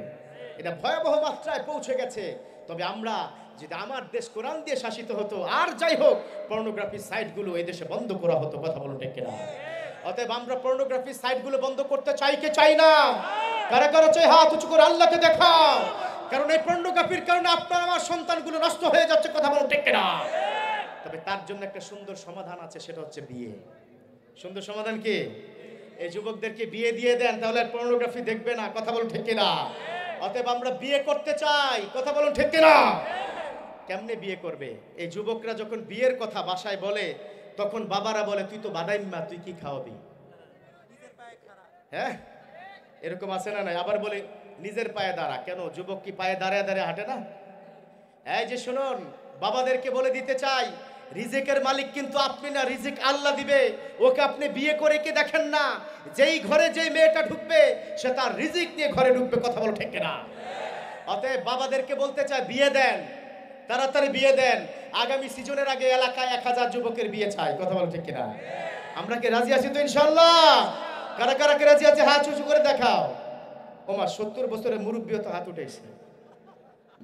এটা ভয়াবহ মাত্রায় পৌঁছে গেছে। তবে আমরা যদি আমার দেশ কোরআন দিয়ে শাসিত হতো, আর যাই হোক, পর্নোগ্রাফি সাইটগুলো এই দেশে বন্ধ করা হতো। কথা বলো ঠিক কিনা? অতএব আমরা পর্নোগ্রাফি সাইটগুলো বন্ধ করতে চাই কি চাই না? কারা কারা চাই হাত উঁচু করে আল্লাহকে দেখাও। কারণ এই পর্নোগ্রাফির কারণে আপনার আমার সন্তানগুলো নষ্ট হয়ে যাচ্ছে, কথা বলো ঠিক কিনা? তবে তার জন্য একটা সুন্দর সমাধান আছে, সেটা হচ্ছে বিয়ে। সুন্দর সমাধান কি? এই যুবকদেরকে বিয়ে দিয়ে দেন, তাহলে আর পর্নোগ্রাফি দেখবে না, কথা বলো ঠিক কিনা? অতএব আমরা বিয়ে করতে চাই, কথা বলুন ঠিক কিনা? কেমনে বিয়ে করবে? এই যুবকরা যখন বিয়ের কথা বাসায় বলে, তখন বাবারা বলে তুই তো বাদাইম্মা, তুই কি খাওয়াবি? হ্যাঁ, এরকম আছে না? নাই আবার বলে নিজের পায়ে দাঁড়া। কেন? যুবক কি পায়ে দাঁড়ায় দাঁড়ায় হাঁটে না? এই যে শুনুন, বাবাদেরকে বলে দিতে চাই, রিজিকের মালিক কিন্তু আপনি না, রিজিক আল্লাহ দিবে। ওকে আপনি বিয়ে করে কি দেখেন না, যেই ঘরে যেই মেয়েটা ঢুকবে সে তার রিজিক নিয়ে ঘরে ঢুকবে, কথা বলো ঠিক কিনা? অতএব বাবাদেরকে বলতে চাই, বিয়ে দেন, তাড়াতাড়ি বিয়ে দেন। আগামী সিজনের আগে এলাকায় 1000 যুবকের বিয়ে চাই, কথা বলো ঠিক কিনা? আমরা কি রাজি আছি তো ইনশাআল্লাহ? কারা কারা কে রাজি আছে হাত উঁচু করে দেখাও। ওমা 70 বছরের মুরব্বিও তো হাত উঠেছে।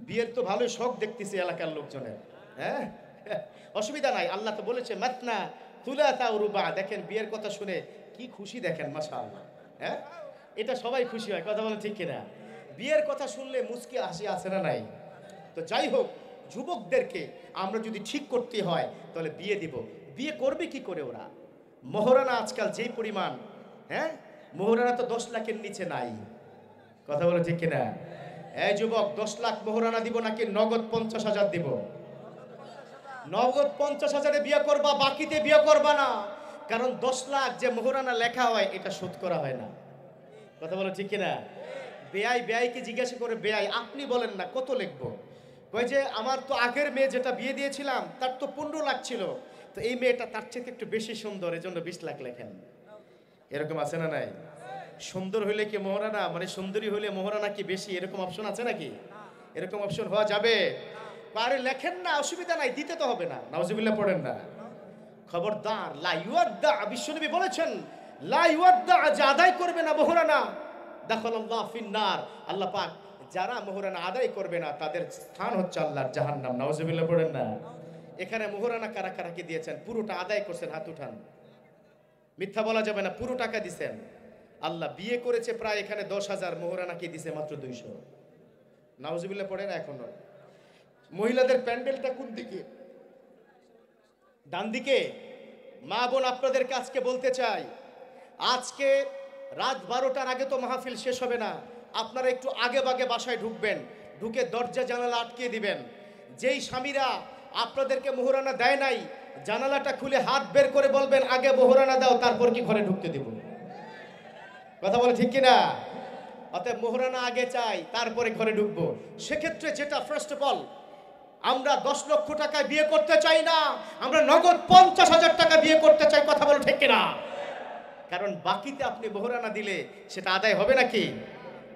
বিয়ের তো ভালোই শখ দেখতেছি এলাকার লোকজনের। হ্যাঁ, অসুবিধা নাই, আল্লাহ তো বলেছে মাতনা তুলাসা ও রুবা। দেখেন বিয়ের কথা শুনে কি খুশি, দেখেন মাশাআল্লাহ। হ্যাঁ, এটা সবাই খুশি হয়, কথা বলেন ঠিক কিনা? বিয়ের কথা শুনলে মুচকি হাসি আসে না নাই? তো যাই হোক, যুবকদেরকে আমরা যদি ঠিক করতে হয় তাহলে বিয়ে দিব। বিয়ে করবে কি করে ওরা? মোহরানা আজকাল যেই পরিমাণ, হ্যাঁ, মোহরানা তো 10 লাখের নিচে নাই, কথা বলে ঠিক কিনা? এই যুবক, 10 লাখ মোহরানা দিব নাকি নগদ 50,000 দিব? নগদ 50,000-এ বিয়ে করবা, বাকিতে বিয়ে করবা না। কারণ 10 লাখ যে মোহরানা লেখা হয় এটা শোধ করা হয় না, কথা বলে ঠিক কিনা? বেয়াইকে জিজ্ঞাসা করে, বেয়াই আপনি বলেন না কত লিখবো? কই যে আমার তো আগের মেয়ে যেটা বিয়ে দিয়েছিলাম তার তো 15 লাখ ছিল, তো এই মেয়েটা তার চেয়ে একটু বেশি সুন্দর, এজন্য 20 লাখ লেখেন। এরকম আছে না নাই? সুন্দর হইলে কি মোহরানা, মানে সুন্দরী হইলে মোহরানা কি বেশি, এরকম অপশন আছে নাকি? এরকম অপশন হওয়া যাবে? আরে লেখেন না, অসুবিধা নাই, দিতে তো হবে না। নাউজুবিল্লাহ পড়েন না। খবরদার, লা ইউদ্দা, বিশ্বনবী বলেছেন লা ইউদ্দা, যে আদায় করবে না মোহরানা দাখালাল্লাহ ফিন্নার, আল্লাহ পাক যারা মোহরানা আদায় করবে না তাদের স্থান হচ্ছে আল্লাহর জাহান্নাম। নাউজুবিল্লাহ পড়েন না। এখানে মোহরানা কারা কারা কি দিয়েছেন? পুরোটা আদায় করছেন, হাত উঠান। মিথ্যা বলা যাবে না, পুরো টাকা দিছেন। আল্লাহ বিয়ে করেছে প্রায় এখানে 10,000, মোহরানা কি দিছে মাত্র 200। নাউজুবিল্লাহ পড়ে না। এখন মহিলাদের প্যান্ডেলটা কোন দিকে? ডান দিকে। মা বোন, আপনাদেরকে আজকে বলতে চাই, আজকে রাত 12টার আগে তো মাহফিল শেষ হবে না। আপনারা একটু আগে বাগে বাসায় ঢুকবেন, ঢুকে দরজা জানালা আটকে দিবেন। যেই স্বামীরা আপনাদেরকে মোহরানা দেয় নাই, জানালাটা খুলে হাত বের করে বলবেন আগে মোহরানা দাও, তারপর কি ঘরে ঢুকতে দিব, কথা বলে ঠিক কিনা? অতএব মোহরানা আগে চাই, তারপরে ঘরে ঢুকবো। সেক্ষেত্রে যেটা ফার্স্ট অফ অল, আমরা 10 লক্ষ টাকায় বিয়ে করতে চাই না, আমরা নগদ 50,000 টাকা বিয়ে করতে চাই, কথা বলো ঠিক কিনা? কারণ বাকিতে আপনি মোহরানা দিলে সেটা আদায় হবে নাকি?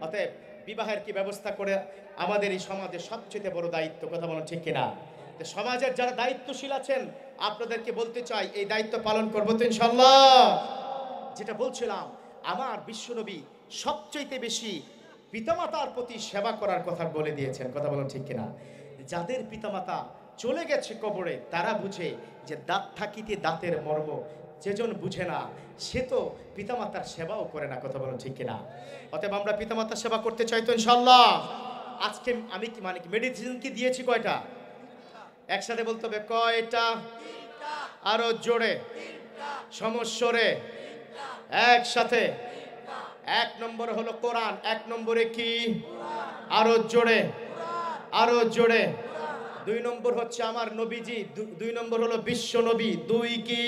অতএব বিবাহের কি ব্যবস্থা করে আমাদের এই সমাজের সবচেয়ে বড় দায়িত্ব, কথা বলো ঠিক কিনা? সমাজের যারা দায়িত্বশীল আছেন আপনাদেরকে বলতে চাই, এই দায়িত্ব পালন করবো তো ইনশাআল্লাহ। যেটা বলছিলাম, আমার বিশ্বনবী সবচেয়ে বেশি পিতামাতার প্রতি সেবা করার কথা বলে দিয়েছেন, কথা বলো ঠিক কিনা? যাদের পিতামাতা চলে গেছে কবরে তারা বুঝে যে দাঁত থাকিতে দাঁতের মর্ম, যেজন বুঝে না সে তো পিতামাতার সেবাও করে না, কথা বলো ঠিক কিনা? অতএব আমরা পিতামাতার সেবা করতে চাই তো ইনশাআল্লাহ। আজকে আমি কি মানে মেডিসিন কি দিয়েছি কয়টা? একসাথে বলতে হবে, কয়টা? আরো জোরে, সমস্যরে, একসাথে। 1 নম্বর হলো কোরআন। 1 নম্বরে কি? আরো জোরে, আরো জোরে। 2 নম্বর হচ্ছে আমার নবীজি। 2 নম্বর হলো বিশ্ব নবী। 2 কি?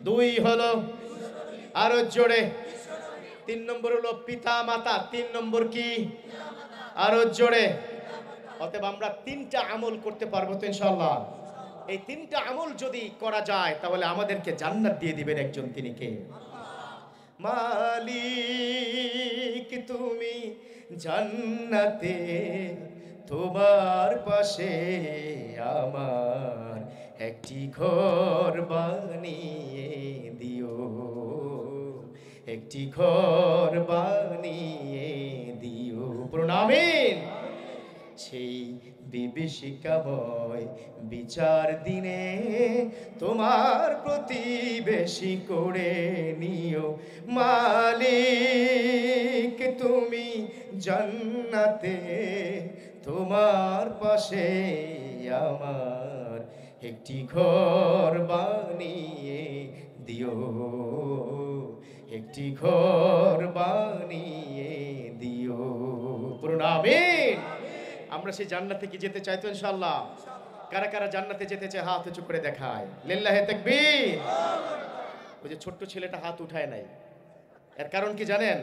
2 হলো আরো জোরে। 3 নম্বর হলো পিতা মাতা। 3 নম্বর কি? আরো জোরে। অতএব আমরা 3টা আমল করতে পারবো তো ইনশাআল্লাহ। এই 3টা আমল যদি করা যায় তাহলে আমাদেরকে জান্নাত দিয়ে দিবেন একজন, তিনি কে? মালিক তুমি জান্নাতে, তোমার পাশে আমার একটি ঘর বানিয়ে দিও, একটি ঘর বানিয়ে দিও। প্রণামিন। সেই বিভীষিকাময় বিচার দিনে তোমার প্রতিবেশী করে নিও মালিক তুমি জান্নাতে তোমার পাশে আমার একটি ঘর বানিয়ে দিও, একটি ঘর বানিয়ে দিও। পুরো আমিন। আমরা সেই জান্নাতে কি যেতে চাই তো ইনশাআল্লাহ? কারা কারা জান্নাতে যেতে চায় হাত উঁচু করে দেখায়। লিল্লাহি তাকবীর। ওই যে ছোট্ট ছেলেটা হাত উঠায় নাই, এর কারণ কি জানেন?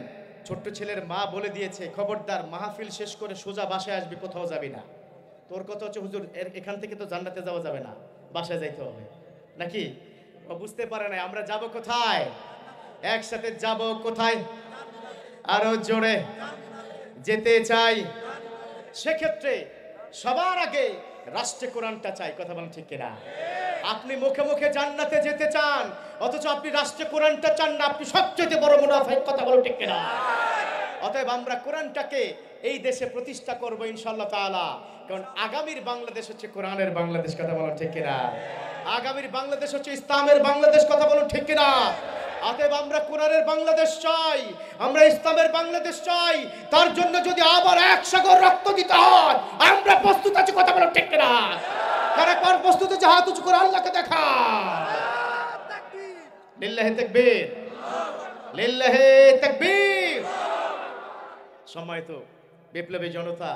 ছোট্ট ছেলের মা বলে দিয়েছে, খবরদার মাহফিল শেষ করে সোজা বাসায় আসবি, কোথাও যাবি না। তোর কথা হচ্ছে হুজুর এখান থেকে তো জান্নাতে যাওয়া যাবে না, বাসায় যাইতে হবে নাকি? ও বুঝতে পারে না আমরা যাব কোথায়, একসাথে যাব কোথায়? আরো জোরে যেতে চাই। সেক্ষেত্রে সবার আগে রাষ্ট্রে কোরআনটা চাই, কথা বলেন ঠিক কিনা? আপনি মুখে মুখে জান্নাতে যেতে চান, অথচ আপনি রাষ্ট্রে কোরআনটা চান না, আপনি সবচেয়ে বড় মুনাফিক, কথা বলেন ঠিক কিনা? অতএব আমরা কোরআনটাকে এই দেশে প্রতিষ্ঠা করব ইনশাআল্লাহ তাআলা, কারণ আগামীর বাংলাদেশ হচ্ছে কোরআনের বাংলাদেশ, কথা বলেন ঠিক কিনা? আগামীর বাংলাদেশ হচ্ছে ইসলামের বাংলাদেশ, কথা বলেন ঠিক কিনা? অতএব আমরা কোরআনের বাংলাদেশ চাই, আমরা ইসলামের বাংলাদেশ চাই। তার জন্য যদি আবার এক সাগর রক্ত দিতে হয় আমরা প্রস্তুত আছি, কথা বলেন ঠিক কিনা? কারা কার প্রস্তুত আছে হাত উঁচু করে আল্লাহকে দেখা। লিল্লাহি তাকবীর, লিল্লাহি তাকবীর। সম্মানিত বিপ্লবী জনতা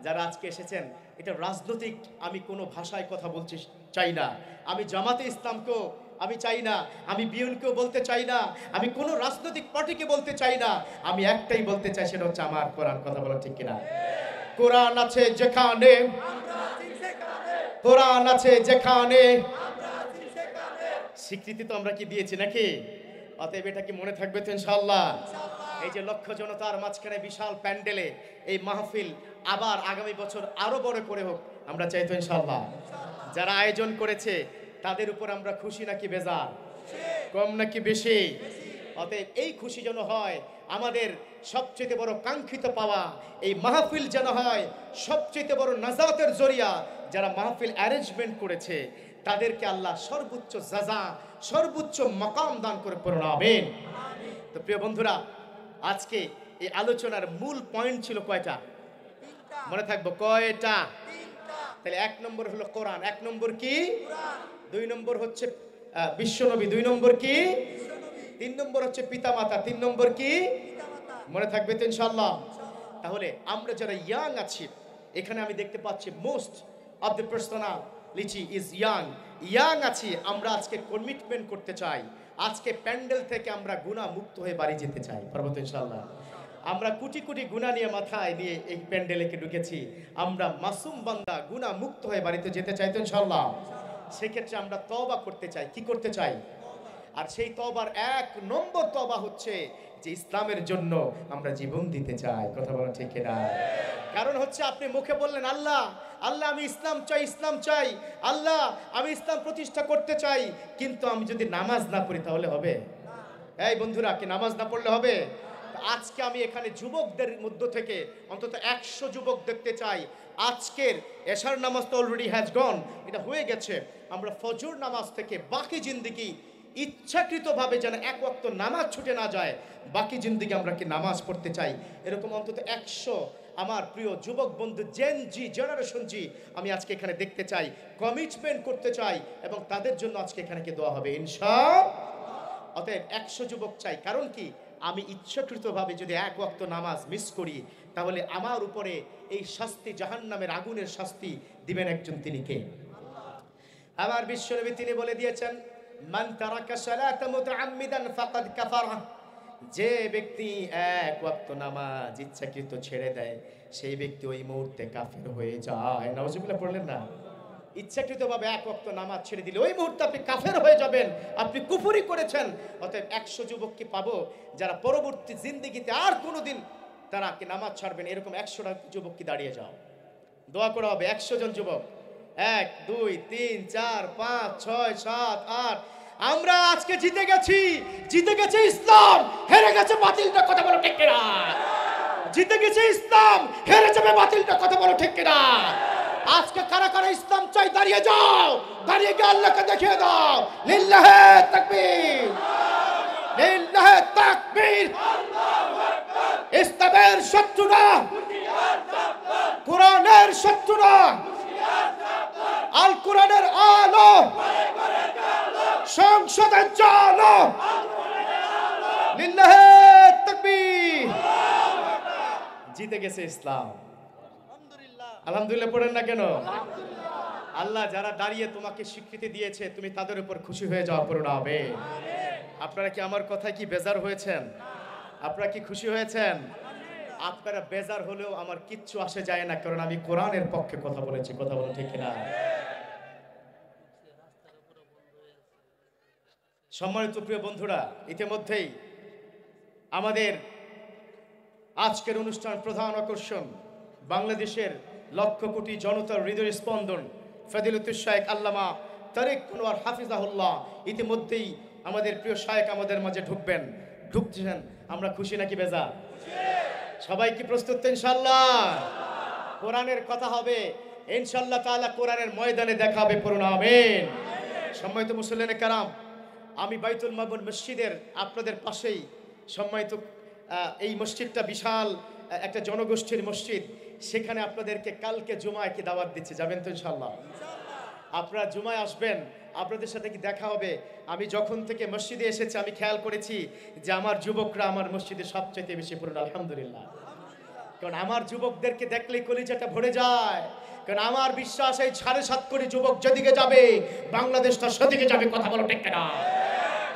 যারা আজকে এসেছেন, এটা রাজনৈতিক আমি কোনো ভাষায় কথা বলতে চাই না, আমি জামাতে ইসলামকেও আমি চাই না, আমি বিএনকেও বলতে চাই না, আমি কোনো রাজনৈতিক পার্টিকে বলতে চাই না, আমি একটাই বলতে চাই, সেটা হচ্ছে আমার কোরআন, কথা বলা ঠিক কিনা? কোরআন আছে যেখানে, কোরআন আছে যেখানে, স্বীকৃতি তো আমরা কি দিয়েছি নাকি? অতএব এটা কি মনে থাকবে তো ইনশাআল্লাহ? এই যে লক্ষ জনতার মাঝখানে বিশাল প্যান্ডেলে এই মাহফিল আবার আগামী বছর আরো বড় করে হোক আমরা চাই তো ইনশাআল্লাহ? যারা আয়োজন করেছে তাদের উপর আমরা খুশি নাকি বেজার, কম নাকি বেশি? অতএব এই খুশি যেন হয় আমাদের সবচেয়ে বড় কাঙ্ক্ষিত পাওয়া, এই মাহফিল যেন হয় সবচেয়ে বড় নাজাতের জরিয়া। যারা মাহফিল অ্যারেঞ্জমেন্ট করেছে তাদেরকে আল্লাহ সর্বোচ্চ জাযা, সর্বোচ্চ মাকাম দান করে পড়ুন আমিন। তো প্রিয় বন্ধুরা, আজকে এই আলোচনার মূল পয়েন্ট ছিল কয়টা? মনে থাকবো কয়টা? তাহলে এক নম্বর হলো কোরআন, এক নম্বর কি? দুই নম্বর হচ্ছে বিশ্বনবী, দুই নম্বর কি? তিন নম্বর হচ্ছে পিতামাতা, তিন নম্বর কি? মনে থাকবে তো ইনশাআল্লাহ? তাহলে আমরা যারা ইয়াং আছি এখানে আমি দেখতে পাচ্ছি most of the personality is young. Young আছি আমরা, আজকে কমিটমেন্ট করতে চাই, আজকে প্যান্ডেল থেকে আমরা গুনাহ মুক্ত হয়ে বাড়ি যেতে চাই, পারবো তো ইনশাআল্লাহ? আমরা কোটি কোটি গুনাহ নিয়ে মাথায় নিয়ে এই প্যান্ডেলে ঢুকেছি, আমরা মাসুম বান্দা গুনাহ মুক্ত হয়ে বাড়িতে যেতে চাই তো ইনশাআল্লাহ? সেক্ষেত্রে আমরা তওবা করতে চাই। কি করতে চাই? আর সেই তওবার এক নম্বর তওবা হচ্ছে যে ইসলামের জন্য আমরা জীবন দিতে চাই, কথা বলা ঠিক কিনা? কারণ হচ্ছে আপনি মুখে বললেন আল্লাহ আল্লাহ আমি ইসলাম চাই, ইসলাম চাই, আল্লাহ আমি ইসলাম প্রতিষ্ঠা করতে চাই, কিন্তু আমি যদি নামাজ না পড়ি তাহলে হবে? এই বন্ধুরা, কি নামাজ না পড়লে হবে? আজকে আমি এখানে যুবকদের মধ্য থেকে অন্তত 100 যুবক দেখতে চাই। আজকের এশার নামাজ তো অলরেডি হ্যাজ গন, এটা হয়ে গেছে। আমরা ফজর নামাজ থেকে বাকি জিন্দেগি ইচ্ছাকৃতভাবে যেন এক ওয়াক্ত নামাজ ছুটে না যায়, বাকি জিন্দেগি আমরা কি নামাজ পড়তে চাই। এরকম অন্তত 100 আমার প্রিয় যুবক বন্ধু, জেন জি, জেনারেশন জি, আমি আজকে এখানে দেখতে চাই, কমিটমেন্ট করতে চাই, এবং তাদের জন্য আজকে এখানে কি দোয়া হবে ইনশাআল্লাহ। অতএব 100 যুবক চাই। কারণ কি? আমি ইচ্ছাকৃতভাবে যদি এক ওয়াক্ত নামাজ মিস করি তাহলে আমার উপরে এই শাস্তি, জাহান্নামের আগুনের শাস্তি দিবেন একজন, তিনি কে? আমার বিশ্বনবী তিনি বলে দিয়েছেন, মান তারাকা সালাতা মুতাআম্মিদান ফাকাদ কাফারা। যে ব্যক্তি এক ওয়াক্ত নামাজ ইচ্ছাকৃত ছেড়ে দেয় সেই ব্যক্তি ওই মুহূর্তে কাফের হয়ে যায়। নাউজুবিল্লাহ পড়লেন না? ইচ্ছাকৃতভাবে এক ওয়াক্ত নামাজ ছেড়ে দিলে ওই মুহূর্তে আপনি কাফের হয়ে যাবেন, আপনি কুফরি করেছেন। অতএব 100 যুবক কি পাবো যারা পরবর্তী জিন্দেগিতে আর কোনোদিন তারা কি নামাজ ছাড়বেন? এরকম 100টা যুবক কি দাঁড়িয়ে যাও, দোয়া করা হবে 100 জন যুবক। 1 2 3 4 5 6 7 8। আমরা আজকে জিতে গেছি, জিতে গেছে ইসলাম, হেরে গেছে বাতিলটা, কথা বলো ঠিক কিনা? জিতে গেছে ইসলাম, হেরে যাবে বাতিলটা, কথা বলো ঠিক কিনা? আজকে কারা কারা ইসলাম চাই দাঁড়িয়ে যাও, দাঁড়িয়ে গিয়ে আল্লাহকে দেখিয়ে দাও। লিল্লাহে তাকবীর, লিল্লাহে তাকবীর। ইসলামের শত্রুরা, কোরআনের শত্রুরা, আল কোরআনের আলো সংসদের জালো। লিল্লাহে তাকবীর। জিতে গেছে ইসলাম। আলহামদুলিল্লাহ পড়েন না কেন? আল্লাহ যারা দাঁড়িয়ে তোমাকে স্বীকৃতি দিয়েছে তুমি তাদের উপর খুশি হয়ে যাওয়া, পড়ুন আমিন। আপনারা কি আমার কথায় কি বেজার হয়েছেন? আপনারা কি খুশি হয়েছেন? আপনারা বেজার হলেও আমার কিচ্ছু আসে যায় না, কারণ আমি কোরআনের পক্ষে কথা বলেছি। কথা বলো ঠিক কিনা? সম্মানিত প্রিয় বন্ধুরা, ইতিমধ্যেই আমাদের আজকের অনুষ্ঠান প্রধান আকর্ষণ বাংলাদেশের লক্ষ কোটি জনতার হৃদয় স্পন্দন ফজিলতুল শাইখ আল্লামা তারেক আনোয়ার হাফিজাহুল্লাহ ইতিমধ্যেই আমাদের প্রিয় শাইখ আমাদের মাঝে ঢুকছেন। আমরা খুশি নাকি বেজা? সবাই কি প্রস্তুত ইনশাআল্লাহ? কোরআনের কথা হবে ইনশাআল্লাহ তাআলা, কোরআনের ময়দানে দেখা হবে, পড়ুন আমিন। সম্মানিত মুসল্লিনে কারাম, আমি বাইতুল মামুন মসজিদের আপনাদের পাশেই, সম্মানিত এই মসজিদটা বিশাল একটা জনগোষ্ঠীর মসজিদ, সেখানে আপনাদেরকে কালকে জুমায় কি দাওয়াত দিচ্ছি, যাবেন তো ইনশাআল্লাহ? আপনারা জুমায় আসবেন, আপনাদের সাথে কি দেখা হবে। আমি যখন থেকে মসজিদে এসেছি আমি খেয়াল করেছি যে আমার যুবকরা আমার মসজিদে সবচেয়ে বেশি, পড়ুন আলহামদুলিল্লাহ। কারণ আমার যুবকদেরকে দেখলেই কলিজাটা ভরে যায়, কারণ আমার বিশ্বাস এই 7.5 কোটি যুবক যেদিকে যাবে বাংলাদেশটা সেদিকে যাবে। কথা বলো ঠিক কিনা?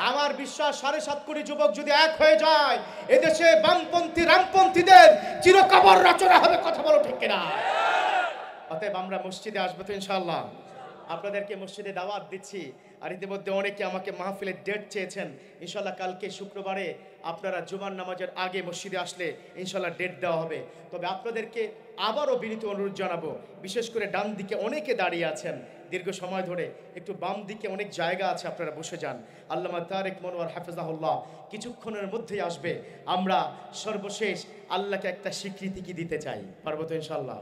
আমার বিশ্বাস 7.5 কোটি যুবক যদি এক হয়ে যায় এদেশে বামপন্থী রামপন্থীদের চিরকবর রচনা হবে। কথা বলো ঠিক কিনা? অতএব আমরা মসজিদে আসবো তো ইনশাআল্লাহ। আপনাদেরকে মসজিদে দাওয়াত দিচ্ছি। আর ইতিমধ্যে অনেকে আমাকে মাহফিলের ডেট চেয়েছেন। ইনশাআল্লাহ কালকে শুক্রবারে আপনারা জুমার নামাজের আগে মসজিদে আসলে ইনশাআল্লাহ ডেট দেওয়া হবে। তবে আপনাদেরকে আবারও বিনীত অনুরোধ জানাবো, বিশেষ করে ডান দিকে অনেকে দাঁড়িয়ে আছেন দীর্ঘ সময় ধরে, একটু বাম দিকে অনেক জায়গা আছে, আপনারা বসে যান। আল্লামা তারেক আনোয়ার হাফিজাহুল্লাহ কিছুক্ষণের মধ্যেই আসবে। আমরা সর্বশেষ আল্লাহকে একটা স্বীকৃতি কি দিতে চাই, পারবো তো ইনশাআল্লাহ?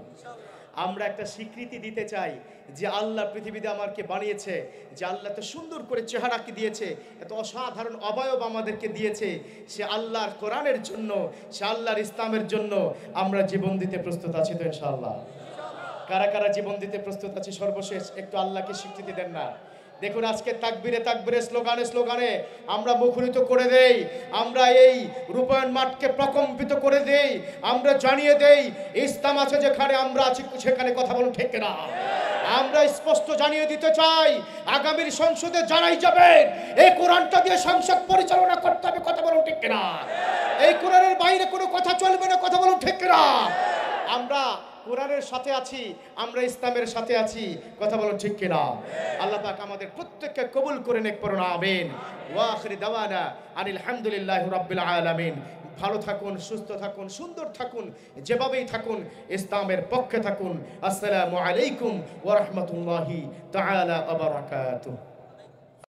আমরা একটা স্বীকৃতি দিতে চাই যে আল্লাহ পৃথিবীতে আমাকে বানিয়েছে, যে আল্লাহ এত সুন্দর করে চেহারাকে দিয়েছে, এত অসাধারণ অবয়ব আমাদেরকে দিয়েছে, সে আল্লাহর কোরআনের জন্য, সে আল্লাহর ইসলামের জন্য আমরা জীবন দিতে প্রস্তুত আছি তো ইনশাআল্লাহ? কারা কারা জীবন দিতে প্রস্তুত আছে সর্বশেষ একটু আল্লাহকে স্বীকৃতি দেন না? দেখুন আজকে তাকবীরে তাকবীরে স্লোগানে স্লোগানে আমরা মুখরিত করে দেই, আমরা এই রূপায়ণ মাঠকে প্রকম্পিত করে দেই, আমরা জানিয়ে দেই ইসলাম আছে যেখানে আমরা আছি সেখানে। কথা বলুন ঠিক কিনা? আমরা স্পষ্ট জানিয়ে দিতে চাই আগামীর সংসদে যারাই যাবেন এই কোরআনটা দিয়ে সংসদ পরিচালনা করতে হবে। কথা বলুন ঠিক কিনা? এই কোরআনের বাইরে কোনো কথা চলবে না। কথা বলুন ঠিক কিনা? আমরা কোরআনের সাথে আছি, আমরা ইসলামের সাথে আছি। কথা বলুন ঠিক কিনা? আল্লাহ পাক আমাদের প্রত্যেককে কবুল করে নেক, পড়ুন আমিন। ওয়া আখিরি দাওয়ানা আনিল হামদুলিল্লাহি রাব্বিল আলামিন। ভালো থাকুন, সুস্থ থাকুন, সুন্দর থাকুন, যেভাবেই থাকুন ইসলামের পক্ষে থাকুন। আসসালামু আলাইকুম ওয়া রাহমাতুল্লাহি তাআলা ওয়া বারাকাতুহু।